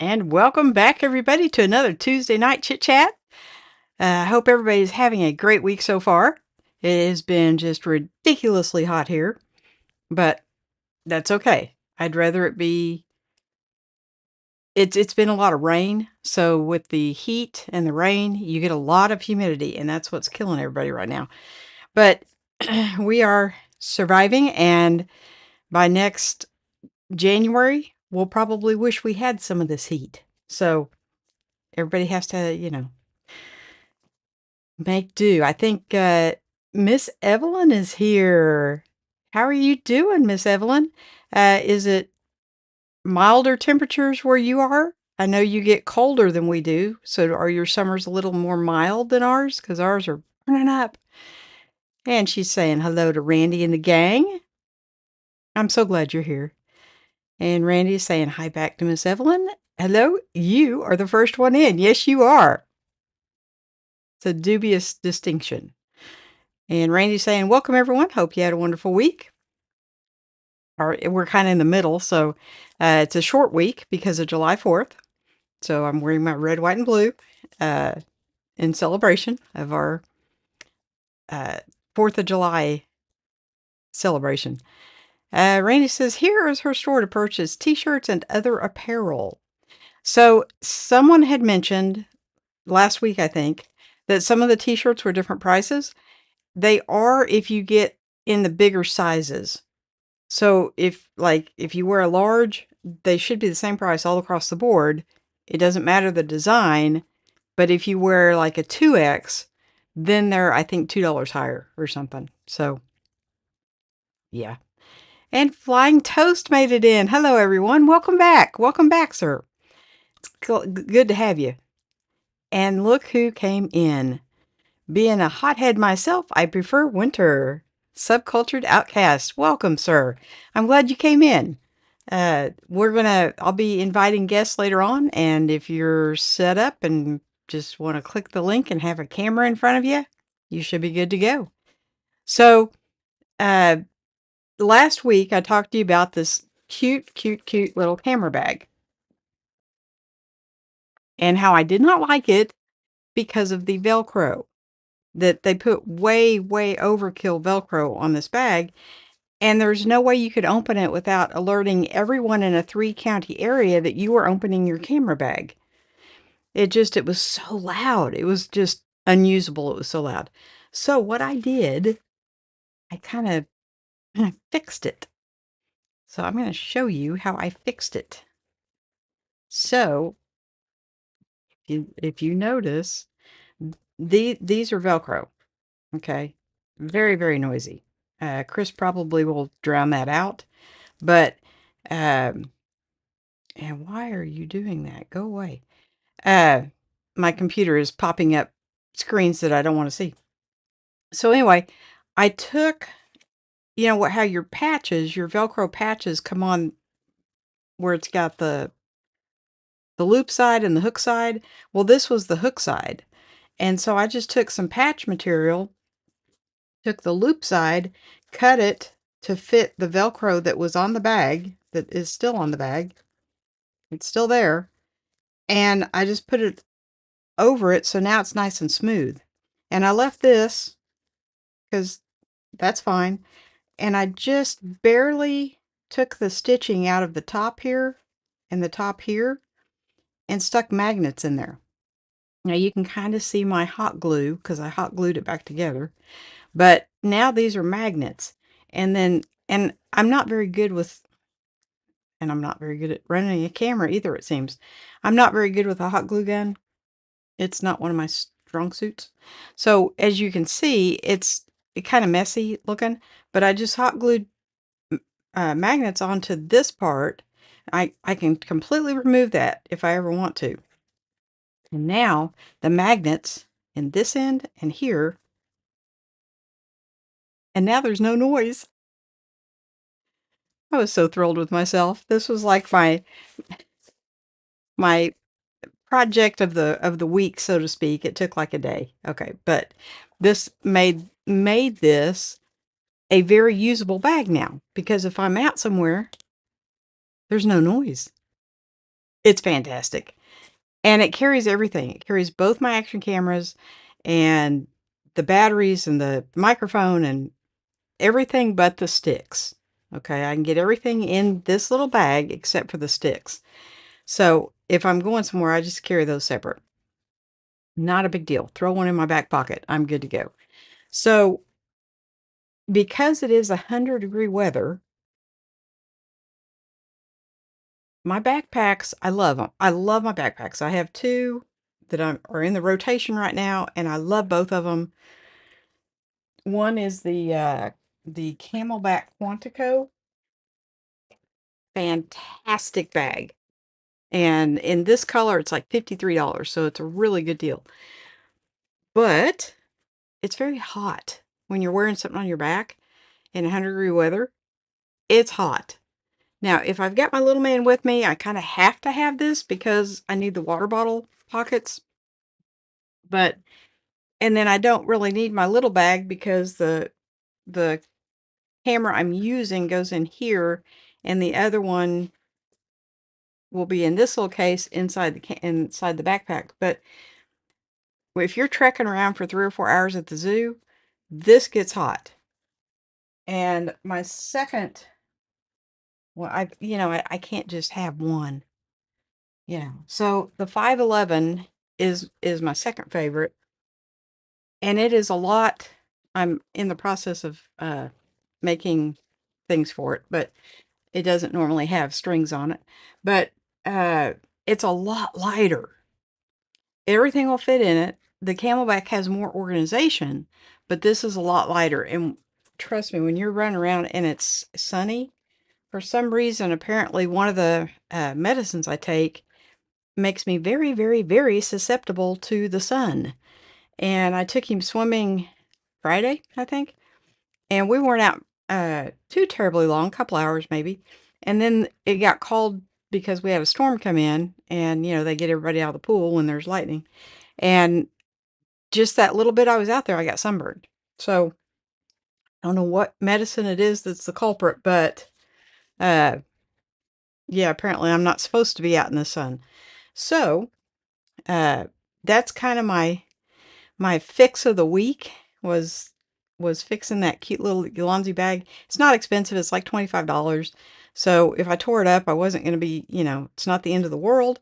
And welcome back, everybody, to another Tuesday night chit chat. I hope everybody's having a great week so far. It has been just ridiculously hot here, but that's okay. I'd rather it be. It's been a lot of rain, so with the heat and the rain, you get a lot of humidity, and that's what's killing everybody right now. But we are surviving, and by next January, we'll probably wish we had some of this heat. So everybody has to, make do. I think, Miss Evelyn is here. How are you doing, Miss Evelyn? Is it milder temperatures where you are? I know you get colder than we do, so are your summers a little more mild than ours? Because ours are burning up. And she's saying hello to Randy and the gang. I'm so glad you're here. And Randy is saying hi back to Miss Evelyn. Hello, you are the first one in. Yes, you are. It's a dubious distinction. And Randy's saying, welcome everyone. Hope you had a wonderful week. We're kind of in the middle, so it's a short week because of July 4th. So I'm wearing my red, white, and blue uh, in celebration of our 4th of July celebration. Randy says, here is her store to purchase t-shirts and other apparel. So someone had mentioned last week, I think, that some of the t-shirts were different prices. They are if you get in the bigger sizes. So if you wear a large, they should be the same price all across the board. It doesn't matter the design, but if you wear like a 2X, then they're, I think, $2 higher or something. So, yeah. And Flying Toast made it in. Hello, everyone. Welcome back. Welcome back, sir. It's good to have you. And look who came in. Being a hothead myself, I prefer winter. Subcultured outcast. Welcome, sir. I'm glad you came in. I'll be inviting guests later on, and if you're set up and just want to click the link and have a camera in front of you, you should be good to go. So, uh, last week I talked to you about this cute, cute, cute little camera bag and how I did not like it because of the Velcro. That they put way, way overkill Velcro on this bag, and there's no way you could open it without alerting everyone in a 3-county area that you were opening your camera bag. It was so loud. It was just unusable. It was so loud. So what I did, I kind of fixed it. So I'm going to show you how I fixed it. So if you notice, these are Velcro. Okay. Very, very noisy. Chris probably will drown that out. But, and why are you doing that? Go away. My computer is popping up screens that I don't want to see. So anyway, I took, how your Velcro patches come on where it's got the loop side and the hook side. Well, this was the hook side. And so I just took some patch material, took the loop side, cut it to fit the Velcro that was on the bag, that is still on the bag. It's still there. And I just put it over it, so now it's nice and smooth. And I left this because that's fine. And I just barely took the stitching out of the top here and the top here and stuck magnets in there. Now you can kind of see my hot glue because I hot glued it back together. But now these are magnets. And I'm not very good with, and I'm not very good at running a camera either, it seems. I'm not very good with a hot glue gun. It's not one of my strong suits. So as you can see, it's kind of messy looking, but I just hot glued magnets onto this part. I can completely remove that if I ever want to. And now the magnets in this end and here, and now there's no noise. I was so thrilled with myself. This was like my project of the week, so to speak. It took like a day. Okay, but this made this a very usable bag now, because if I'm out somewhere, there's no noise. It's fantastic. And it carries everything. It carries both my action cameras and the batteries and the microphone and everything but the sticks. Okay, I can get everything in this little bag except for the sticks. So if I'm going somewhere, I just carry those separate. Not a big deal. Throw one in my back pocket. I'm good to go. So because it is 100-degree weather, my backpacks, I love them. I love my backpacks. I have two that are in the rotation right now, and I love both of them. One is the Camelback Quantico, fantastic bag. And in this color, it's like $53, so it's a really good deal. But it's very hot when you're wearing something on your back in 100-degree weather. It's hot. Now, if I've got my little man with me, I kind of have to have this because I need the water bottle pockets. But and then I don't really need my little bag because the camera I'm using goes in here, and the other one will be in this little case inside inside the backpack. But if you're trekking around for 3 or 4 hours at the zoo, this gets hot. And my second, well, I can't just have one. So the 511 is my second favorite, and it is a lot. I'm in the process of making things for it, but it doesn't normally have strings on it. But uh, it's a lot lighter. Everything will fit in it. The Camelback has more organization, but this is a lot lighter. And trust me, when you're running around and it's sunny, for some reason, apparently one of the medicines I take makes me very, very, very susceptible to the sun. And I took him swimming Friday, I think, and we weren't out too terribly long, a couple hours maybe. And then it got called because we had a storm come in, and they get everybody out of the pool when there's lightning. And just that little bit I was out there, I got sunburned. So I don't know what medicine it is that's the culprit, but uh, yeah, apparently I'm not supposed to be out in the sun. So uh, that's kind of my fix of the week was fixing that cute little Yolandi bag. It's not expensive. It's like $25. So if I tore it up, I wasn't going to be, it's not the end of the world,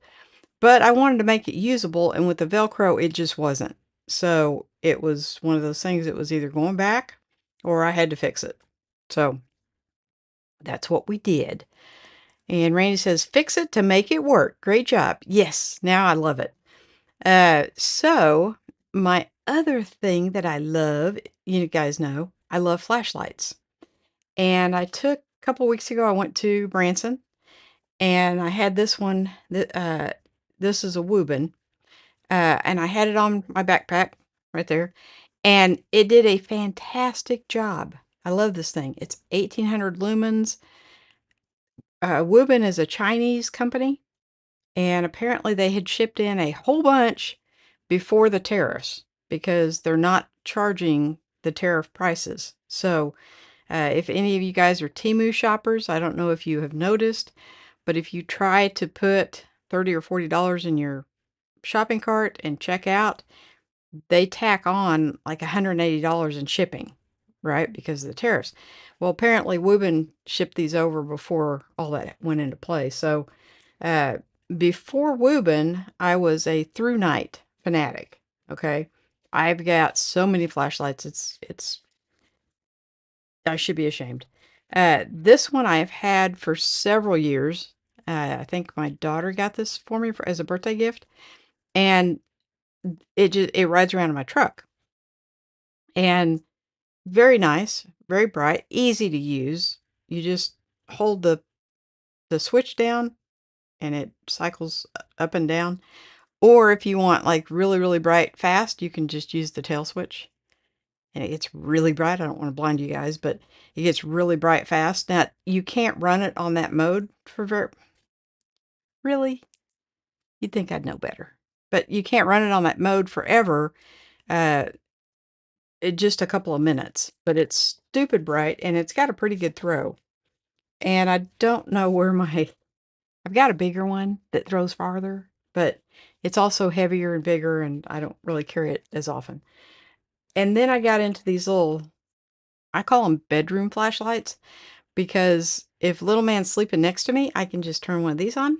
but I wanted to make it usable. And with the Velcro, it just wasn't. So it was one of those things that was either going back or I had to fix it. So that's what we did. And Randy says, fix it to make it work. Great job. Yes. Now I love it. So my other thing that I love, you guys know, I love flashlights. And I took a couple weeks ago, I went to Branson and I had this one that this is a Wuben. And I had it on my backpack right there. And it did a fantastic job. I love this thing. It's 1800 lumens. Wuben is a Chinese company, and apparently they had shipped in a whole bunch before the tariffs because they're not charging the tariff prices. So, if any of you guys are Temu shoppers, I don't know if you have noticed, but if you try to put $30 or $40 in your shopping cart and check out, they tack on like $180 in shipping, right? Because of the tariffs. Well, apparently Wuben shipped these over before all that went into play. So, uh, before Wuben, I was a through night fanatic. Okay. I've got so many flashlights. It's I should be ashamed. This one I've had for several years. I think my daughter got this for me as a birthday gift, and it rides around in my truck, and very nice, very bright, easy to use. You just hold the switch down, and it cycles up and down. Or if you want like really, really bright fast, you can just use the tail switch. And it gets really bright. I don't want to blind you guys, but it gets really bright fast. Now, you can't run it on that mode for really? You'd think I'd know better. But you can't run it on that mode forever. Uh, just a couple of minutes. But it's stupid bright and it's got a pretty good throw. And I don't know where my I've got a bigger one that throws farther, but it's also heavier and bigger, and I don't really carry it as often. And then I got into these little, I call them bedroom flashlights, because if little man's sleeping next to me, I can just turn one of these on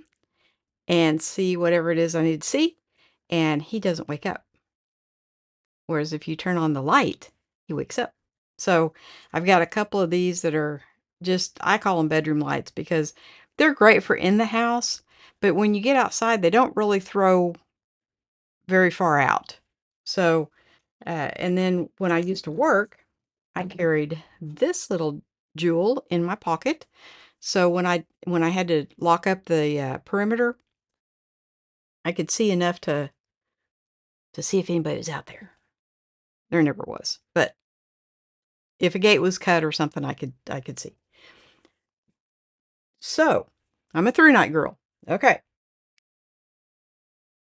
and see whatever it is I need to see, and he doesn't wake up. Whereas if you turn on the light, he wakes up. So I've got a couple of these that are just, I call them bedroom lights because they're great for in the house, but when you get outside, they don't really throw very far out. So, and then when I used to work, I carried this little jewel in my pocket. So when I had to lock up the perimeter, I could see enough to see if anybody was out there. There never was, but if a gate was cut or something, I could see. So, I'm a through-night girl. Okay.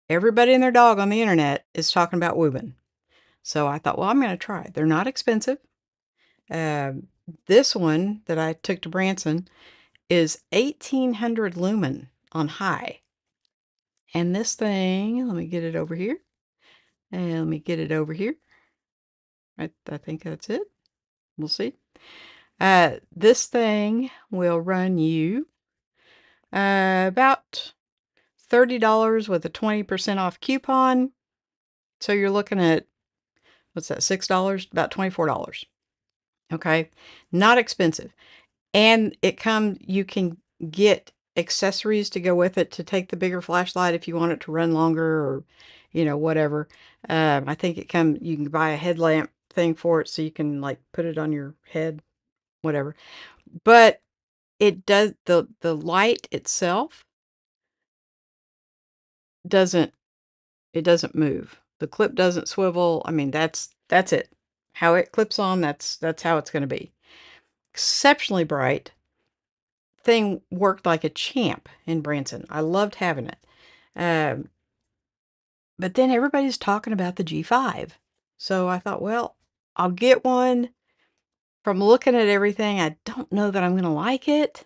Everybody and their dog on the internet is talking about Wuben. So I thought, well, I'm going to try. They're not expensive. Um, this one that I took to Branson is 1800 lumen on high. And this thing, let me get it over here. And let me get it over here. I think that's it. We'll see. This thing will run you about $30 with a 20% off coupon. So you're looking at, what's that, $6? About $24. Okay. Not expensive. And you can get accessories to go with it to take the bigger flashlight if you want it to run longer or, whatever. I think you can buy a headlamp thing for it so you can like put it on your head, whatever. But it does, the light itself doesn't it doesn't move. The clip doesn't swivel. I mean, that's it. How it clips on, that's how it's going to be. Exceptionally bright. Thing worked like a champ in Branson. I loved having it. Um, but then everybody's talking about the G5. So I thought, well, I'll get one. From looking at everything, I don't know that I'm going to like it.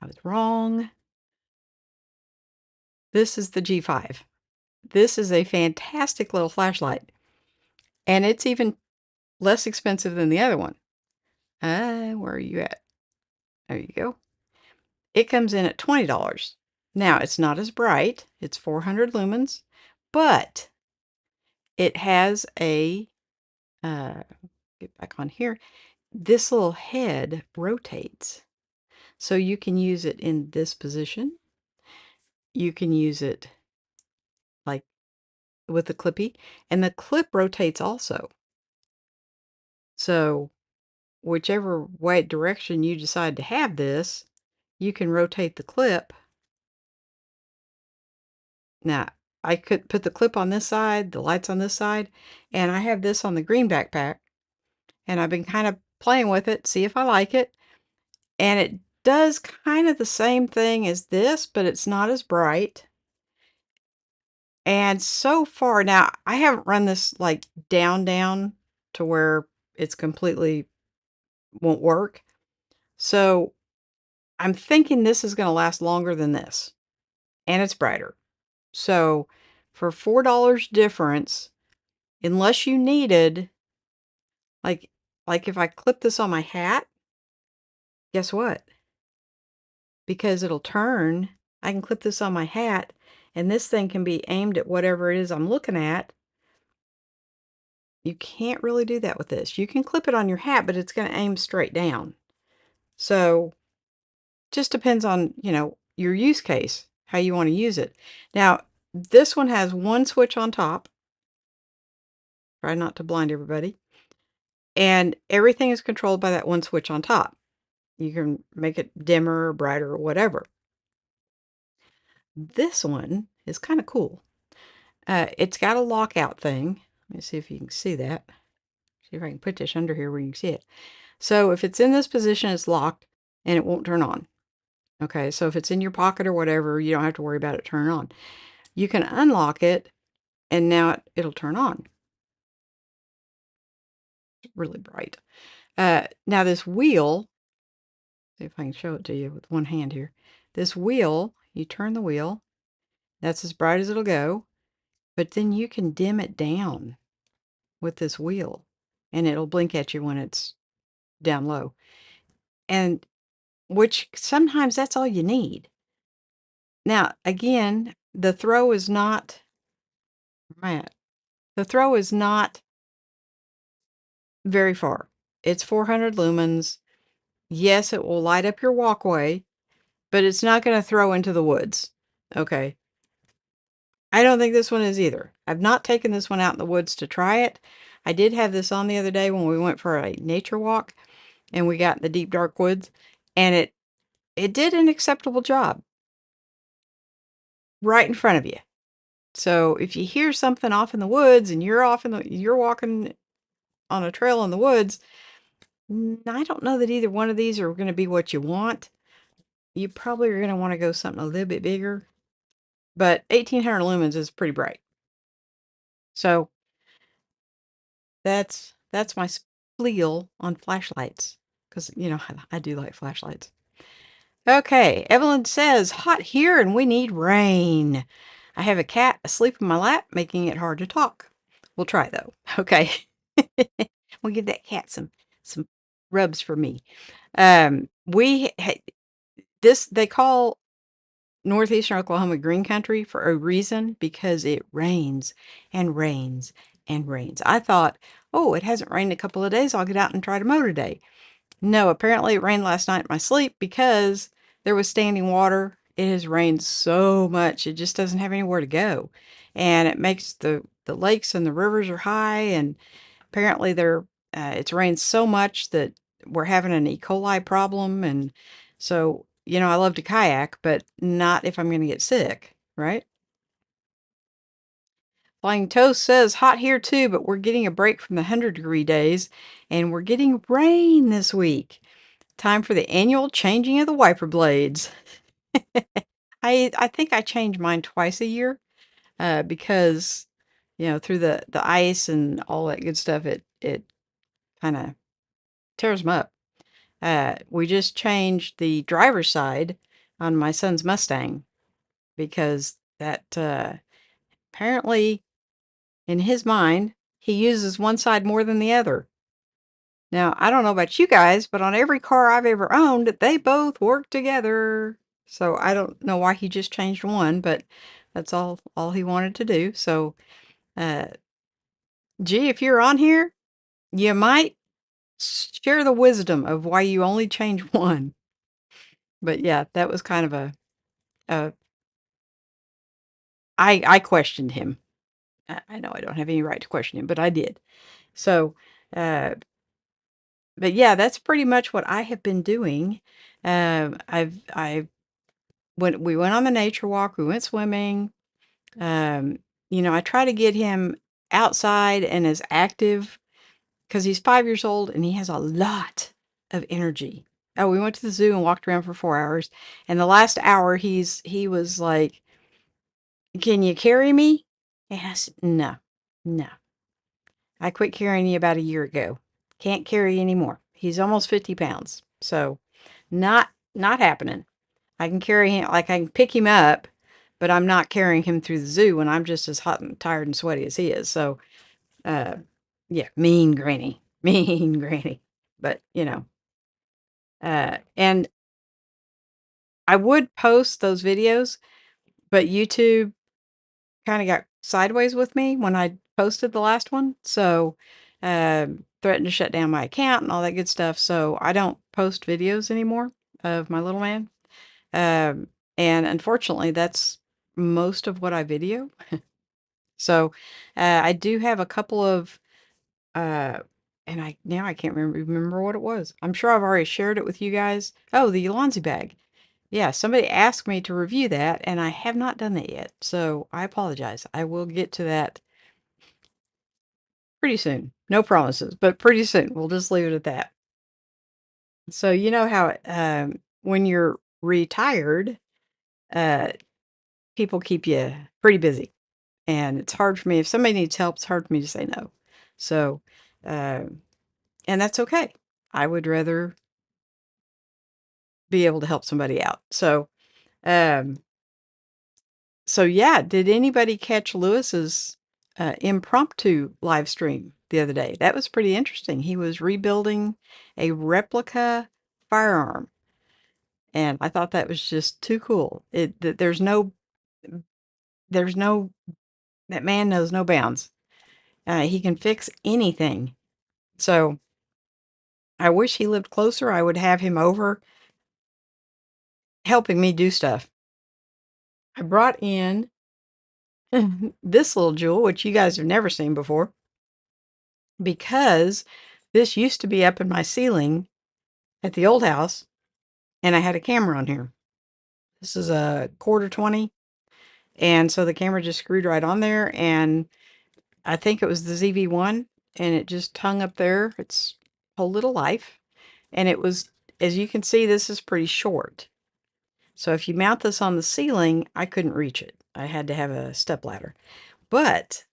I was wrong. This is the G5. This is a fantastic little flashlight. And it's even less expensive than the other one. Where are you at? There you go. It comes in at $20. Now, it's not as bright. It's 400 lumens, but it has get back on here. This little head rotates. So you can use it in this position. You can use it like with the clippy, and the clip rotates also. So whichever way direction you decide to have this, you can rotate the clip. Now, I could put the clip on this side, the lights on this side, and I have this on the green backpack, and I've been kind of playing with it, see if I like it. And it does kind of the same thing as this, but it's not as bright. And so far, now I haven't run this like down to where it's completely won't work. So I'm thinking this is going to last longer than this, and it's brighter. So for $4 difference, unless you needed, like, if I clip this on my hat, guess what? Because it'll turn, I can clip this on my hat, and this thing can be aimed at whatever it is I'm looking at. You can't really do that with this. You can clip it on your hat, but it's going to aim straight down. So just depends on, your use case, how you want to use it. Now, this one has one switch on top. Try not to blind everybody. And everything is controlled by that one switch on top. You can make it dimmer or brighter or whatever. This one is kind of cool. It's got a lockout thing. Let me see if you can see that. See if I can put this under here where you can see it. So if it's in this position, it's locked and it won't turn on. Okay, so if it's in your pocket or whatever, you don't have to worry about it turning on. You can unlock it and now it'll turn on. It's really bright. Now this wheel, see if I can show it to you with one hand here. this wheel, you turn the wheel, that's as bright as it'll go, but then you can dim it down with this wheel, and it'll blink at you when it's down low. And which sometimes that's all you need. Now, again, the throw is not Matt, the throw is not very far. It's 400 lumens. Yes, it will light up your walkway, but it's not going to throw into the woods. Okay. I don't think this one is either. I've not taken this one out in the woods to try it. I did have this on the other day when we went for a nature walk and we got in the deep dark woods, and it did an acceptable job right in front of you. So if you hear something off in the woods and you're walking on a trail in the woods, I don't know that either one of these are going to be what you want. You probably are going to want to go something a little bit bigger, but 1800 lumens is pretty bright. So that's my spiel on flashlights, because I do like flashlights. Okay, Evelyn says, hot here and we need rain. I have a cat asleep in my lap, making it hard to talk. We'll try though. Okay. We'll give that cat some rubs for me. This they call northeastern Oklahoma green country for a reason, because it rains and rains and rains. I thought, oh, it hasn't rained a couple of days. I'll get out and try to mow today. No, apparently it rained last night in my sleep because there was standing water. It has rained so much, it just doesn't have anywhere to go. And it makes the lakes and the rivers are high, and apparently it's rained so much that we're having an E. coli problem. And so, I love to kayak, but not if I'm going to get sick, right? Flying Toast says, hot here too, but we're getting a break from the 100-degree days, and we're getting rain this week. Time for the annual changing of the wiper blades. I think I change mine twice a year, because through the ice and all that good stuff, it kind of tears them up. We just changed the driver's side on my son's Mustang because that apparently in his mind he uses one side more than the other. Now, I don't know about you guys, but on every car I've ever owned, they both work together. So I don't know why he just changed one, but that's all he wanted to do. So, uh, gee, if you're on here, you might share the wisdom of why you only change one. But yeah, that was kind of a I questioned him. I know I don't have any right to question him, but I did. So, uh, but yeah, that's pretty much what I have been doing. I when we went on the nature walk, we went swimming. Um, I try to get him outside and as active because he's 5 years old and he has a lot of energy. Oh, we went to the zoo and walked around for 4 hours, and the last hour he was like, "Can you carry me?" And I said, "No, no. I quit carrying you about a year ago. Can't carry anymore. He's almost 50 pounds. So not happening. I can carry him, like I can pick him up, but I'm not carrying him through the zoo when I'm just as hot and tired and sweaty as he is." So, uh, yeah, mean granny, mean granny. But, and I would post those videos, but YouTube kind of got sideways with me when I posted the last one. So, threatened to shut down my account and all that good stuff. So I don't post videos anymore of my little man. Um, and unfortunately, that's most of what I video. So, I do have a couple of, uh, and I can't remember what it was. I'm sure I've already shared it with you guys. Oh, the Elonzi bag. Yeah, somebody asked me to review that, and I have not done that yet. So I apologize. I will get to that pretty soon. No promises, but pretty soon. We'll just leave it at that. So you know how when you're retired, uh, people keep you pretty busy, and it's hard for me. If somebody needs help, it's hard for me to say no. So, uh, and that's okay. I would rather be able to help somebody out. So, Um, so yeah, did anybody catch Lewis's impromptu live stream the other day? That was pretty interesting. He was rebuilding a replica firearm, and I thought that was just too cool. There's no that man knows no bounds. He can fix anything. So I wish he lived closer. I would have him over helping me do stuff. I brought in this little jewel, which you guys have never seen before, because this used to be up in my ceiling at the old house, and I had a camera on here. This is a quarter 20, and so the camera just screwed right on there, and I think it was the ZV-1, and it just hung up there. It's whole little life, and it was, as you can see, this is pretty short. So if you mount this on the ceiling, I couldn't reach it. I had to have a stepladder. But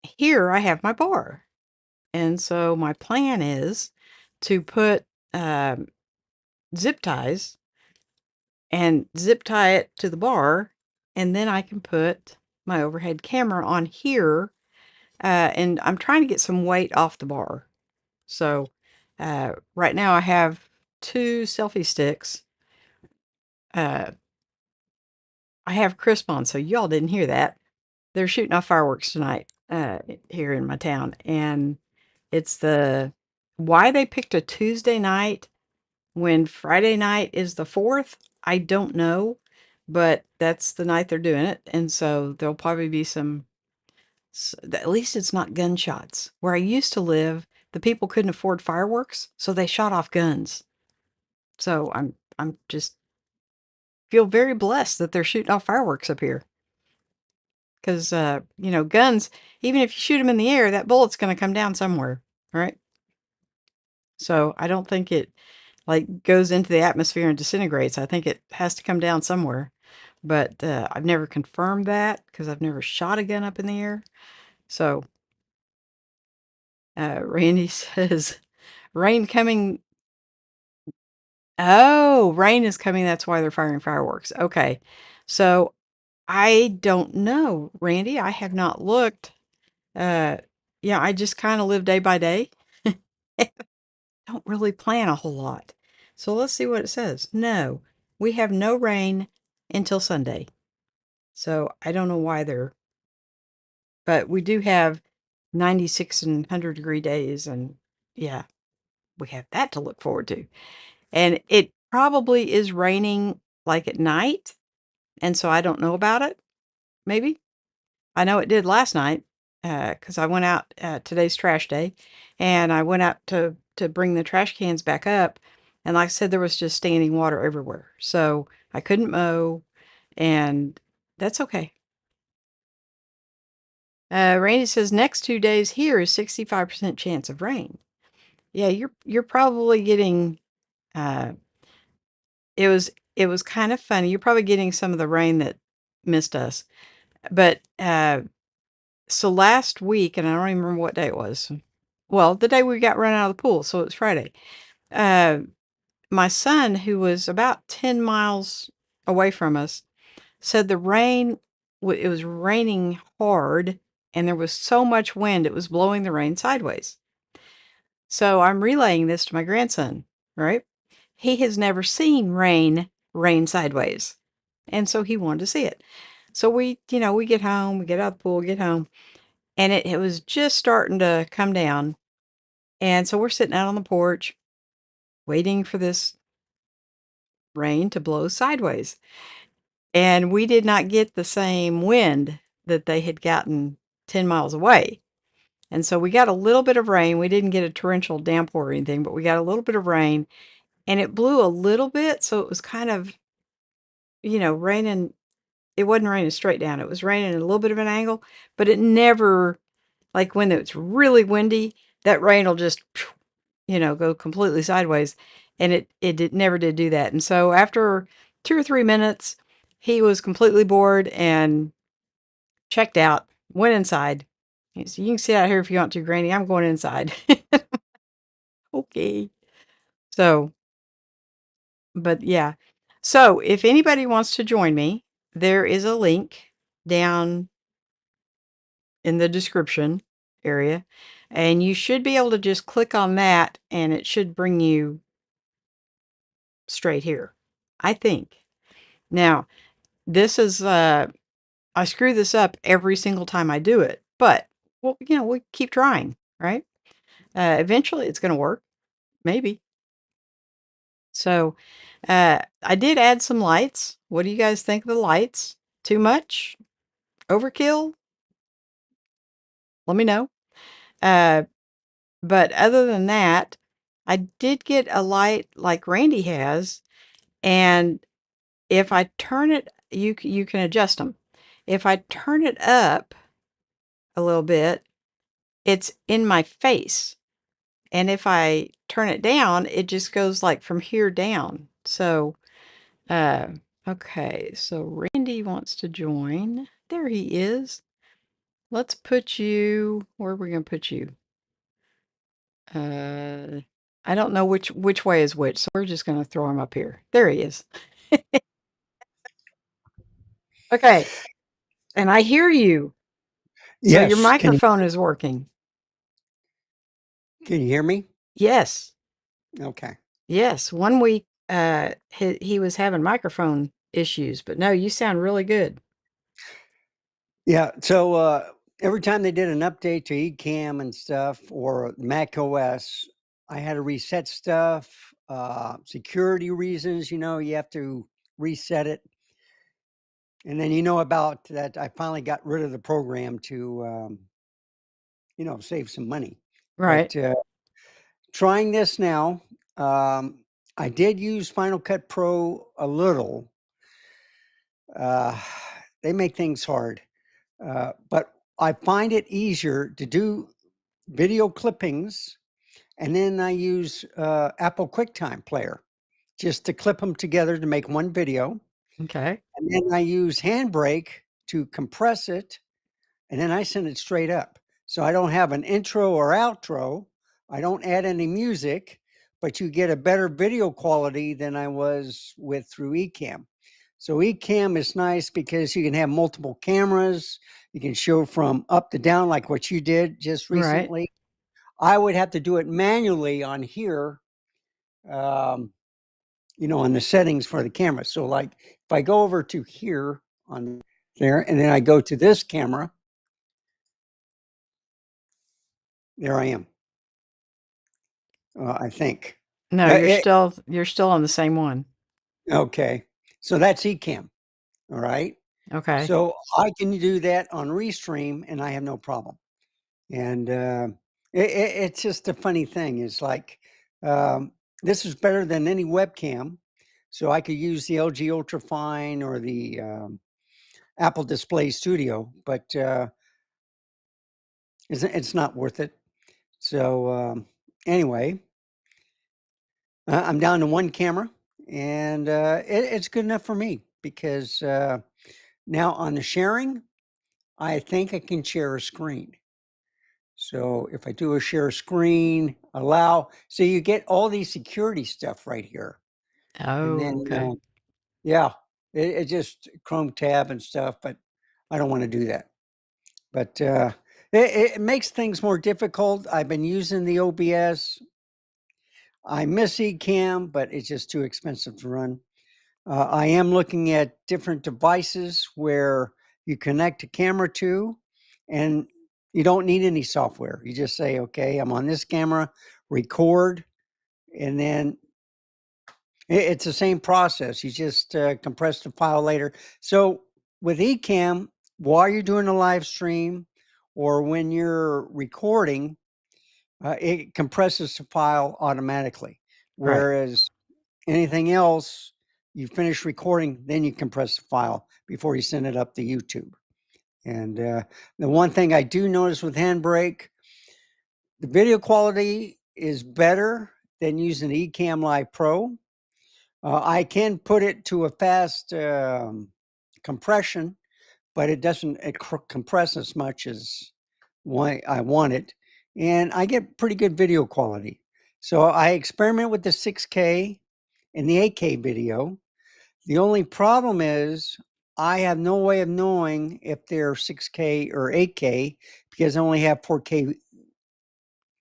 here I have my bar. And so my plan is to put zip ties and zip tie it to the bar, and then I can put my overhead camera on here. And I'm trying to get some weight off the bar. So right now I have 2 selfie sticks. I have crisp on, so y'all didn't hear that. They're shooting off fireworks tonight here in my town, and it's why they picked a Tuesday night when Friday night is the 4th, I don't know, but that's the night they're doing it, and so there'll probably be at least it's not gunshots. Where I used to live, the people couldn't afford fireworks, so they shot off guns. So I'm just feel very blessed that they're shooting off fireworks up here. 'Cause, guns, even if you shoot them in the air, that bullet's gonna come down somewhere, right? So, I don't think it, like, goes into the atmosphere and disintegrates. I think it has to come down somewhere. But, I've never confirmed that because 'cause I've never shot a gun up in the air. So, Randy says, "Rain coming." Oh, rain is coming, that's why they're firing fireworks. Okay. So, I don't know, Randy. I have not looked. Uh, yeah, I just kinda live day by day. Don't really plan a whole lot. So let's see what it says. No, we have no rain until Sunday. So I don't know why but we do have 96 and 100-degree days, and yeah, we have that to look forward to. And it probably is raining like at night, and so I don't know about it, maybe. I know it did last night, because I went out, today's trash day, and I went out to bring the trash cans back up, and like I said, there was just standing water everywhere, so I couldn't mow, and that's okay. Randy says, "Next 2 days here is 65% chance of rain." Yeah, you're probably getting, uh it was kind of funny, you're probably getting some of the rain that missed us, but, so last week, and I don't even remember what day it was. Well, the day we got run out of the pool, so it was Friday. Uh, my son, who was about 10 miles away from us, said the rain, it was raining hard, and there was so much wind, it was blowing the rain sideways. So I'm relaying this to my grandson, right? He has never seen rain sideways. And so he wanted to see it. So we get home, we get out of the pool, get home, and it was just starting to come down. And so we're sitting out on the porch waiting for this rain to blow sideways. And we did not get the same wind that they had gotten 10 miles away. And so we got a little bit of rain. We didn't get a torrential downpour or anything, but we got a little bit of rain, and it blew a little bit. So it was kind of, raining. It wasn't raining straight down. It was raining at a little bit of an angle, but it never, like when it's really windy, that rain will just go completely sideways. And it never did do that. And so after 2 or 3 minutes, he was completely bored and checked out, went inside. He said, "You can sit out here if you want to, Granny. I'm going inside." Okay. So, but yeah. So if anybody wants to join me, there is a link down in the description area, and you should be able to just click on that and it should bring you straight here, I think. Now, this is I screw this up every single time I do it, but well, we keep trying, right? Eventually it's going to work, maybe. So, I did add some lights. What do you guys think of the lights? Too much? Overkill? Let me know. Uh, but other than that, I did get a light like Randy has, and if I turn it, you can adjust them. If I turn it up a little bit, it's in my face. And if I turn it down, it just goes like from here down. So, uh, okay, so Randy wants to join. There he is. Let's put you, where are we going to put you? Uh, I don't know which way is which, so we're just going to throw him up here. There he is. Okay, and I hear you. So your Yes. microphone is working. Can you hear me? Yes. Okay. Yes. One week he was having microphone issues, but no, you sound really good. Yeah. So every time they did an update to Ecamm and stuff or Mac OS, I had to reset stuff. Security reasons, you have to reset it. And then about that, I finally got rid of the program to, save some money. Right. But trying this now, I did use Final Cut Pro a little. Uh, they make things hard. But I find it easier to do video clippings, and then I use Apple QuickTime Player just to clip them together to make one video. Okay. And then I use Handbrake to compress it, and then I send it straight up. So I don't have an intro or outro. I don't add any music, but you get a better video quality than I was with through Ecamm. So Ecamm is nice because you can have multiple cameras. You can show from up to down like what you did just Right. recently. I would have to do it manually on here, um, on the settings for the camera. So like if I go over to here on there and then I go to this camera, there I am. I think. No, Uh, it, you're still on the same one. okay. So that's Ecamm. All right. Okay. So I can do that on Restream and I have no problem. And it's just a funny thing. It's like this is better than any webcam. So I could use the LG Ultrafine or the Apple Display Studio, but it's not worth it. So anyway, I'm down to one camera, and it's good enough for me because now on the sharing, I think I can share a screen. So if I do a share screen, allow, so you get all these security stuff right here. And Oh, then, okay. yeah, it just Chrome tab and stuff, but I don't want to do that. But it makes things more difficult. I've been using the OBS. I miss Ecamm, but it's just too expensive to run. I am looking at different devices where you connect a camera to, and you don't need any software. You just say, okay, I'm on this camera, record, and then it's the same process. You just compress the file later. So with Ecamm, while you're doing a live stream or when you're recording, it compresses the file automatically. Right. Whereas anything else, you finish recording, then you compress the file before you send it up to YouTube. And the one thing I do notice with Handbrake, the video quality is better than using Ecamm Live Pro. I can put it to a fast compression, but it doesn't compress as much as I want it. And I get pretty good video quality. So I experiment with the 6K and the 8K video. The only problem is I have no way of knowing if they're 6K or 8K because I only have 4K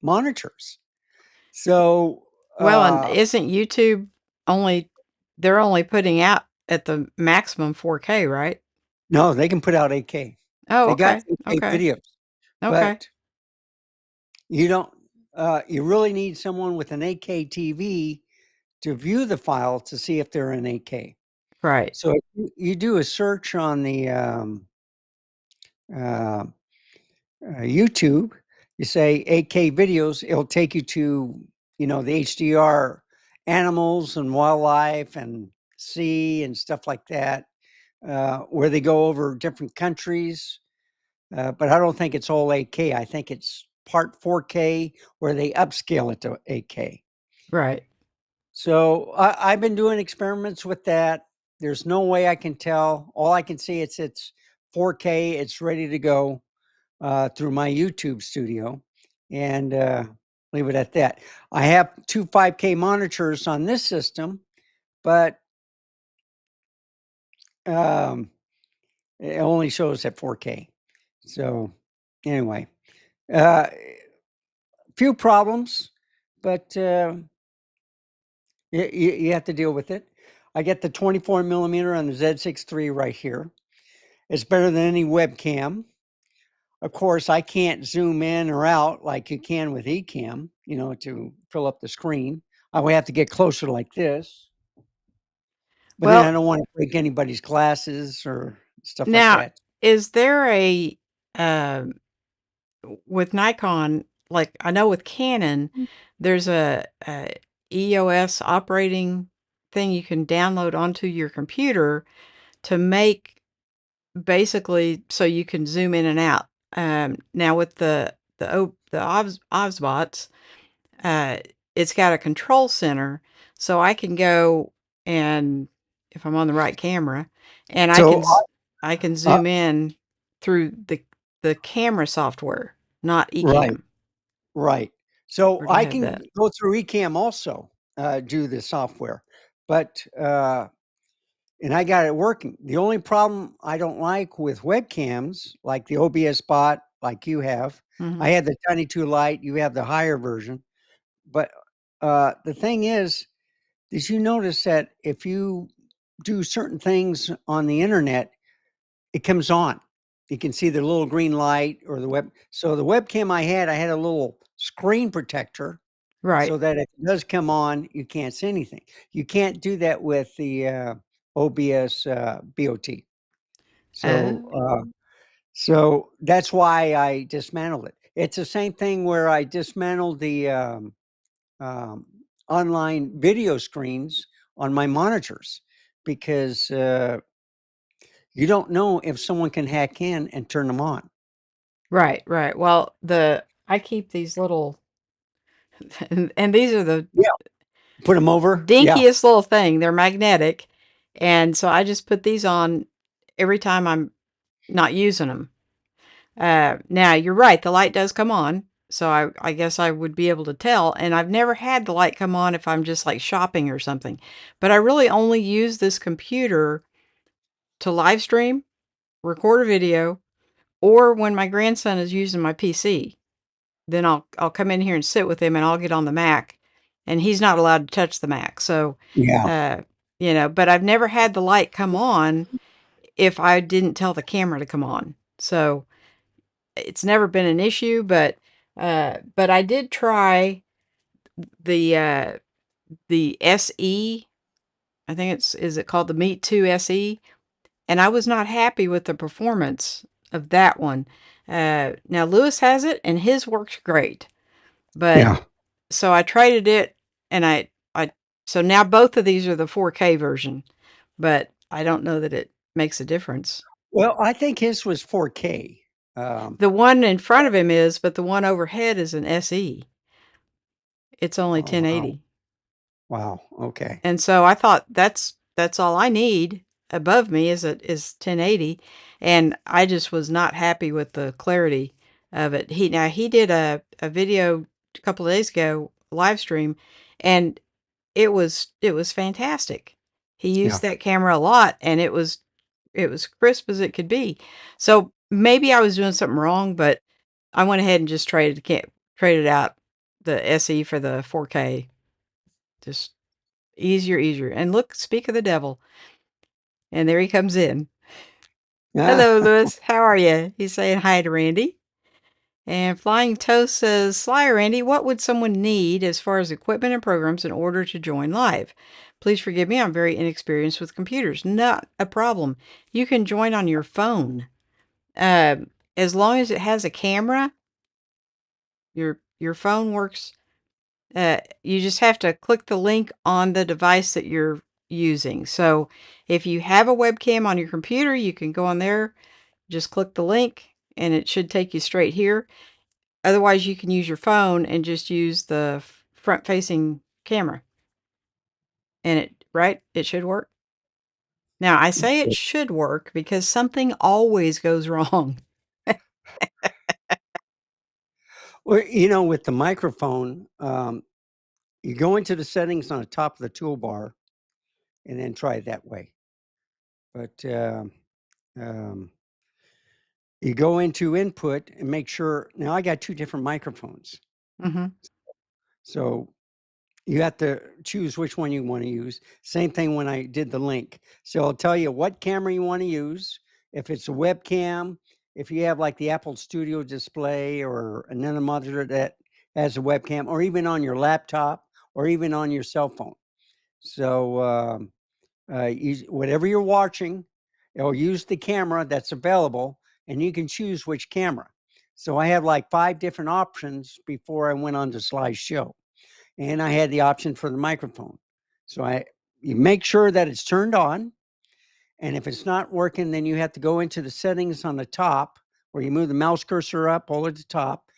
monitors. So, Well, and isn't YouTube only they're only putting out at the maximum 4K, right? no, they can put out 8K. Oh, They got okay. 8K Okay. videos, Okay. but you don't, you really need someone with an 8K TV to view the file to see if they're in 8K. Right. So if you do a search on the uh, YouTube, you say 8K videos, it'll take you to, the HDR animals and wildlife and sea and stuff like that, where they go over different countries. But I don't think it's all 8K. I think it's part 4K where they upscale it to 8K. Right. So I've been doing experiments with that. There's no way I can tell. All I can see it's 4K. It's ready to go through my YouTube studio, and leave it at that. I have two 5K monitors on this system, but um, it only shows at 4K. So anyway, few problems, but you have to deal with it. I get the 24 millimeter on the Z6 III right here. It's better than any webcam. Of course, I can't zoom in or out like you can with Ecamm, to fill up the screen. I would have to get closer like this, but then I Well, don't want to break anybody's glasses or stuff like now that. is there a um with Nikon, like I know with Canon, there's a EOS operating thing you can download onto your computer to make basically so you can zoom in and out. Now with the Osbots, uh, it's got a control center, so I can go and if I'm on the right camera, and So, I can uh, zoom in through the camera software, not right, Ecamm. right. So Or do you I have can that? go through Ecamm also, do the software, but and I got it working. The only problem I don't like with webcams, like the OBS bot, like you have, Mhm. I had the Tiny 2 Lite, you have the higher version. But the thing is, did you notice that if you do certain things on the internet, it comes on? You can see the little green light or the web. So the webcam I had a little screen protector Right. so that if it does come on, you can't see anything. You can't do that with the OBS BOT. So, Oh, so that's why I dismantled it. It's the same thing where I dismantled the um, online video screens on my monitors because you don't know if someone can hack in and turn them on. right, right. Well, I keep these little and these are the Yeah, put them over. Yeah, dinkiest little thing. They're magnetic, and so I just put these on every time I'm not using them. Now you're right, the light does come on, so I guess I would be able to tell, and I've never had the light come on if I'm just, like, shopping or something. But I really only use this computer to live stream, record a video, or when my grandson is using my PC. Then I'll come in here and sit with him, and I'll get on the Mac, and he's not allowed to touch the Mac. So, yeah. uh, but I've never had the light come on if I didn't tell the camera to come on. So it's never been an issue, but I did try the uh, the SE. I think is it called the Meet 2 SE, and I was not happy with the performance of that one. Now Lewis has it, and his works great, but Yeah. so I traded it, and I so now both of these are the 4K version, but I don't know that it makes a difference. Well, I think his was 4K. Um, The one in front of him is, but the one overhead is an SE. It's only oh wow, 1080. wow. Okay. And so I thought that's all I need above me is 1080, and I just was not happy with the clarity of it. He did a video a couple of days ago, live stream, and it was fantastic. He Yeah. used that camera a lot, and it was crisp as it could be. So maybe I was doing something wrong, but I went ahead and just traded out the SE for the 4K. Just easier, easier. And look, speak of the devil, and there he comes in. Hello, Ah, Louis. How are you? He's saying hi to Randy. And Flying Toast says, Sly Randy, what would someone need as far as equipment and programs in order to join live? Please forgive me, I'm very inexperienced with computers. Not a problem. You can join on your phone. As long as it has a camera, your phone works. You just have to click the link on the device that you're using. So if you have a webcam on your computer, you can go on there, just click the link, and it should take you straight here. Otherwise, you can use your phone and just use the front-facing camera, and it should work. Now, I say it should work because something always goes wrong. well, with the microphone, you go into the settings on the top of the toolbar and then try it that way. But um, you go into input and make sure. Now I got two different microphones, Mhm. so you have to choose which one you want to use. Same thing when I did the link. So it'll tell you what camera you want to use. If it's a webcam, if you have like the Apple Studio display or another monitor that has a webcam, or even on your laptop, or even on your cell phone. So whatever you're watching, it'll use the camera that's available, and you can choose which camera. So I have like 5 different options before I went on to Sly's show, and I had the option for the microphone. So you make sure that it's turned on, and if it's not working, then you have to go into the settings on the top where you move the mouse cursor up all at the top,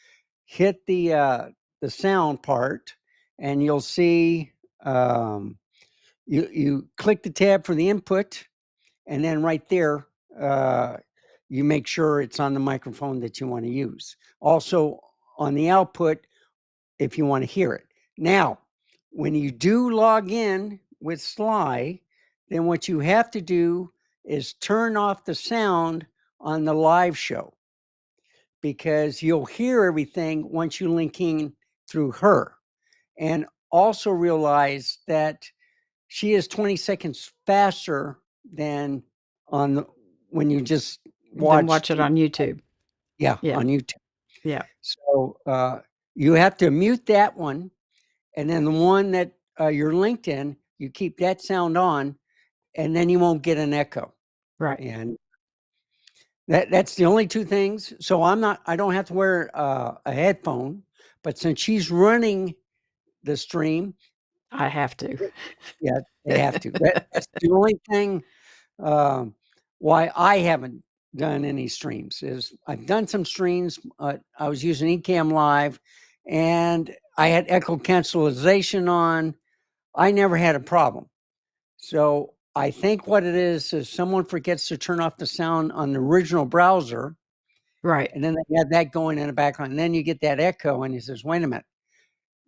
hit the sound part, and you'll see you click the tab for the input, and then right there, uh, you make sure it's on the microphone that you want to use. Also, on the output, if you want to hear it. Now, when you do log in with Sly, then what you have to do is turn off the sound on the live show, because you'll hear everything once you link in through her. And also realize that she is 20 seconds faster than on when you just Then watch watch it on YouTube. Yeah, on YouTube. yeah, So you have to mute that one, and then the one that you're linked in, you keep that sound on, and then you won't get an echo. right. And that's the only two things. So I don't have to wear a headphone, but since she's running the stream, I have to. yeah, they have to. That's the only thing um, why I haven't done any streams. Is I've done some streams. I was using Ecamm Live, and I had echo cancellation on. I never had a problem. So I think what it is someone forgets to turn off the sound on the original browser, Right. and then they have that going in the background. And then you get that echo, and he says, "Wait a minute."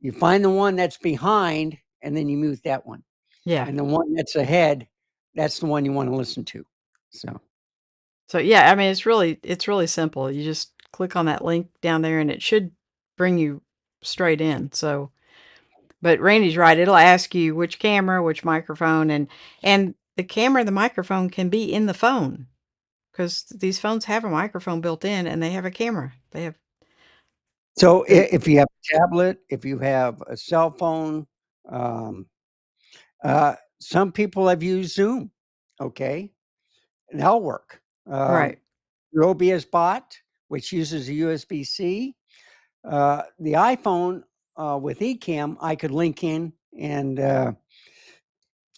You find the one that's behind, and then you mute that one. Yeah. And the one that's ahead, that's the one you want to listen to. So So, yeah, I mean, it's really simple. You just click on that link down there, and it should bring you straight in. So, but Randy's right. It'll ask you which camera, which microphone, and the camera and the microphone can be in the phone because these phones have a microphone built in, and they have a camera. They have the if you have a tablet, if you have a cell phone, um, some people have used Zoom. Okay, and that'll work. right, Your OBS bot, which uses a USB-C, the iPhone with Ecamm, I could link in, and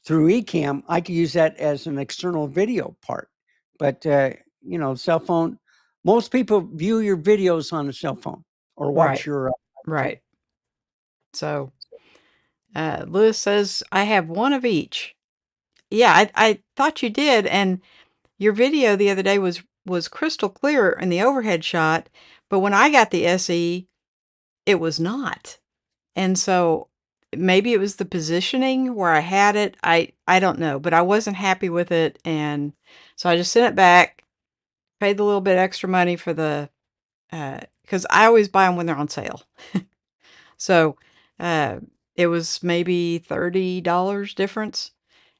through Ecamm, I could use that as an external video part. But cell phone. Most people view your videos on a cell phone or watch right, your microphone. right. So, Lewis says, I have one of each. Yeah, I thought you did, and your video the other day was crystal clear in the overhead shot, but when I got the SE, it was not. And so maybe it was the positioning where I had it. I don't know, but I wasn't happy with it, and so I just sent it back, paid the little bit extra money for the because I always buy them when they're on sale. So, uh, it was maybe $30 difference,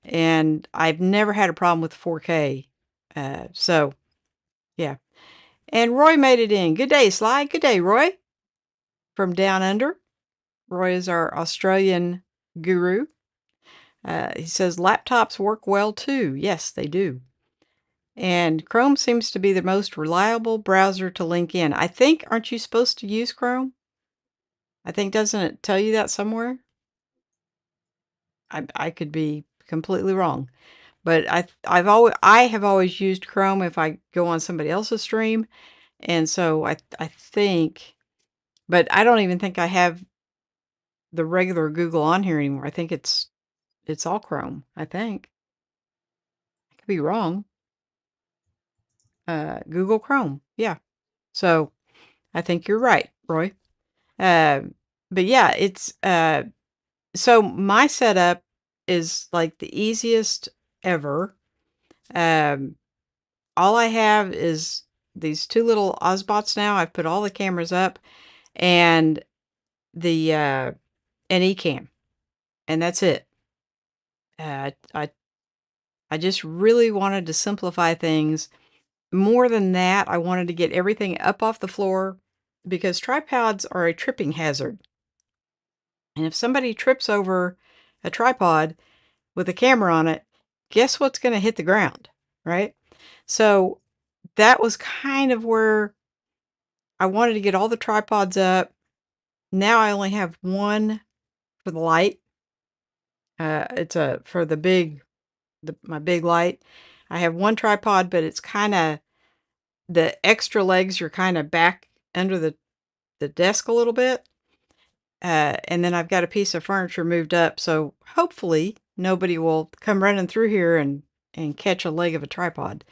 and I've never had a problem with 4K. So yeah. And Roy made it in. Good day, Sly. Good day, Roy. From Down Under. Roy is our Australian guru. He says laptops work well too. Yes, they do. And Chrome seems to be the most reliable browser to link in. I think, aren't you supposed to use Chrome? I think, doesn't it tell you that somewhere? I could be completely wrong, but I have always used Chrome if I go on somebody else's stream, and so I think, but I don't even think I have the regular Google on here anymore. I think it's all Chrome. I think I could be wrong. Google Chrome, yeah. So I think you're right, Roy. Uh, but yeah, it's so my setup is like the easiest ever. Um, all I have is these two little Osbots now. I've put all the cameras up and the an eCam, and that's it. I just really wanted to simplify things. More than that, I wanted to get everything up off the floor because tripods are a tripping hazard. And if somebody trips over a tripod with a camera on it, guess what's going to hit the ground, right? So that was kind of where I wanted to get all the tripods up. Now I only have one for the light. It's a for my big light. I have one tripod, but it's kind of the extra legs are kind of back under the desk a little bit. And then I've got a piece of furniture moved up, so hopefully nobody will come running through here and catch a leg of a tripod.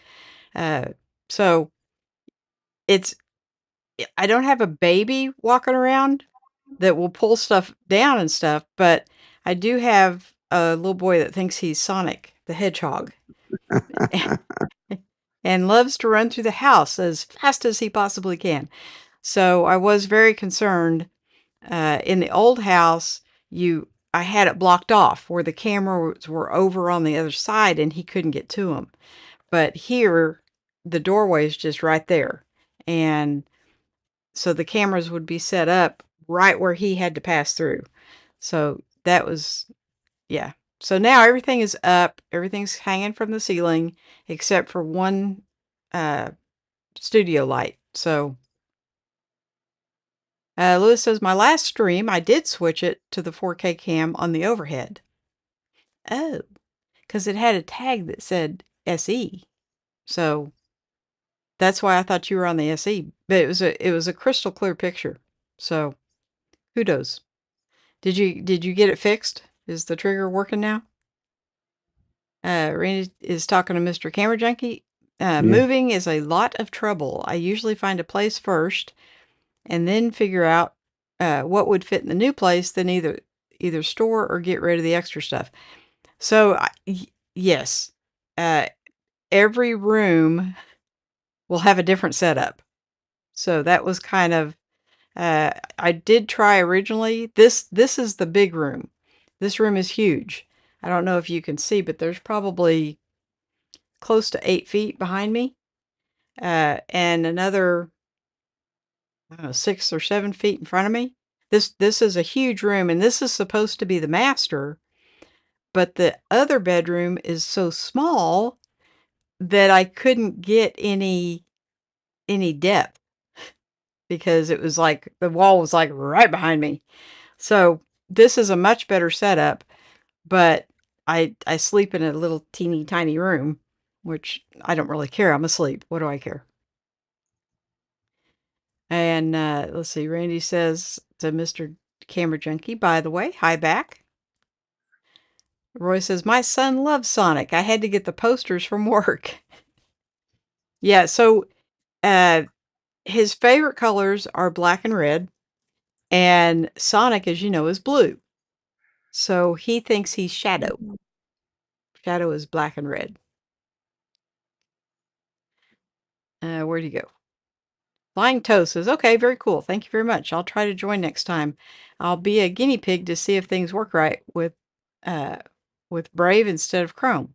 Uh, so it's I don't have a baby walking around that will pull stuff down and stuff, but I do have a little boy that thinks he's Sonic the Hedgehog and loves to run through the house as fast as he possibly can. So I was very concerned. In the old house, I had it blocked off where the cameras were over on the other side and he couldn't get to them. But here, the doorway is just right there. And so the cameras would be set up right where he had to pass through. So that was, yeah. So now everything is up, everything's hanging from the ceiling except for one uh, studio light. So Lewis says, my last stream, I did switch it to the 4K cam on the overhead. Oh, because it had a tag that said SE. So that's why I thought you were on the SE. But it was a crystal clear picture. So kudos. Did you get it fixed? Is the trigger working now? Randy is talking to Mr. Camera Junkie. Yeah. Moving is a lot of trouble. I usually find a place first and then figure out what would fit in the new place, then either store or get rid of the extra stuff. So yes, uh, every room will have a different setup. So that was kind of I did try originally. This is the big room. This room is huge. I don't know if you can see, but there's probably close to 8 feet behind me, and another I don't know 6 or 7 feet in front of me. This is a huge room, and this is supposed to be the master, but the other bedroom is so small that I couldn't get any depth because it was like the wall was like right behind me. So this is a much better setup, but I sleep in a little teeny tiny room, which I don't really care. I'm asleep. What do I care? And let's see. Randy says to Mr. Camera Junkie, by the way, hi back. Roy says, my son loves Sonic. I had to get the posters from work. Yeah, so uh, his favorite colors are black and red, and Sonic, as you know, is blue. So he thinks he's Shadow. Shadow is black and red. Where'd he go? Flying Toast says, okay, very cool. Thank you very much. I'll try to join next time. I'll be a guinea pig to see if things work right uh, with Brave instead of Chrome.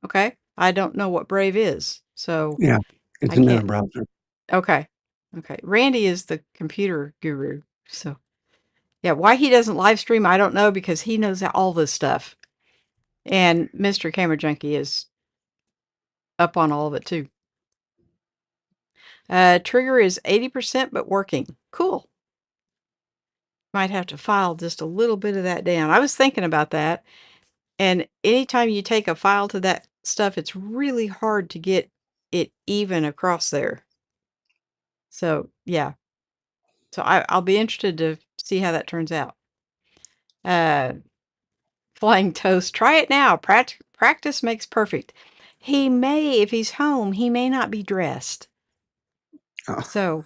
Okay. I don't know what Brave is, so Yeah, it's I another can't. browser. Okay. Okay. Randy is the computer guru. So, yeah, why he doesn't live stream, I don't know because he knows all this stuff. And Mr. Camera Junkie is up on all of it too. Trigger is 80% but working. Cool. Might have to file just a little bit of that down. I was thinking about that. And anytime you take a file to that stuff, it's really hard to get it even across there. So, yeah. So I'll be interested to see how that turns out. Uh, Flying Toast, try it now. Practice makes perfect. He may, if he's home, he may not be dressed. Oh, So,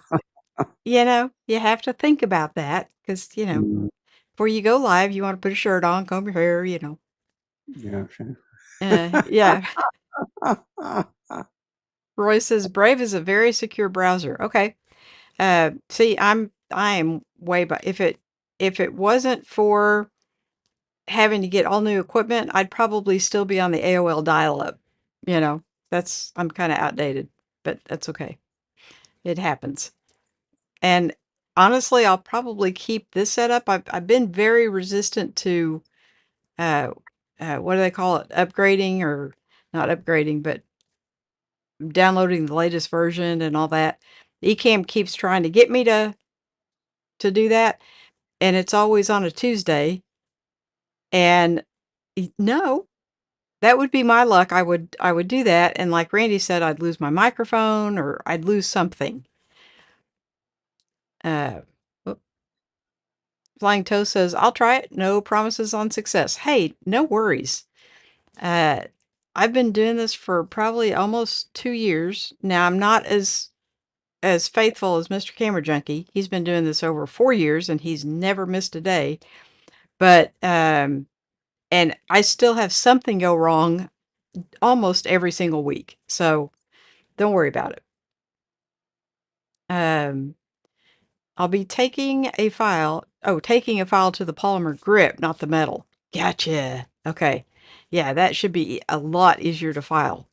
you have to think about that because, mm, before you go live, you want to put a shirt on, comb your hair. yeah, sure. Yeah. Roy says Brave is a very secure browser. Okay. See, I am way by if it wasn't for having to get all new equipment, I'd probably still be on the AOL dial-up. You know, I'm kind of outdated, but that's okay. It happens. And honestly, I'll probably keep this setup. I've been very resistant to uh, what do they call it? Upgrading or not upgrading, but downloading the latest version and all that. Ecamm keeps trying to get me to do that, and it's always on a Tuesday. And no, that would be my luck. I would do that, and like Randy said, I'd lose my microphone or I'd lose something. Uh, whoop. Flying Toast says, "I'll try it. No promises on success." Hey, no worries. Uh, I've been doing this for probably almost 2 years now. I'm not as faithful as Mr. Camera Junkie. He's been doing this over 4 years and he's never missed a day. But and I still have something go wrong almost every single week. So don't worry about it. Um, I'll be taking a file. Oh, taking a file to the polymer grip, not the metal. Gotcha. Okay. Yeah, that should be a lot easier to file.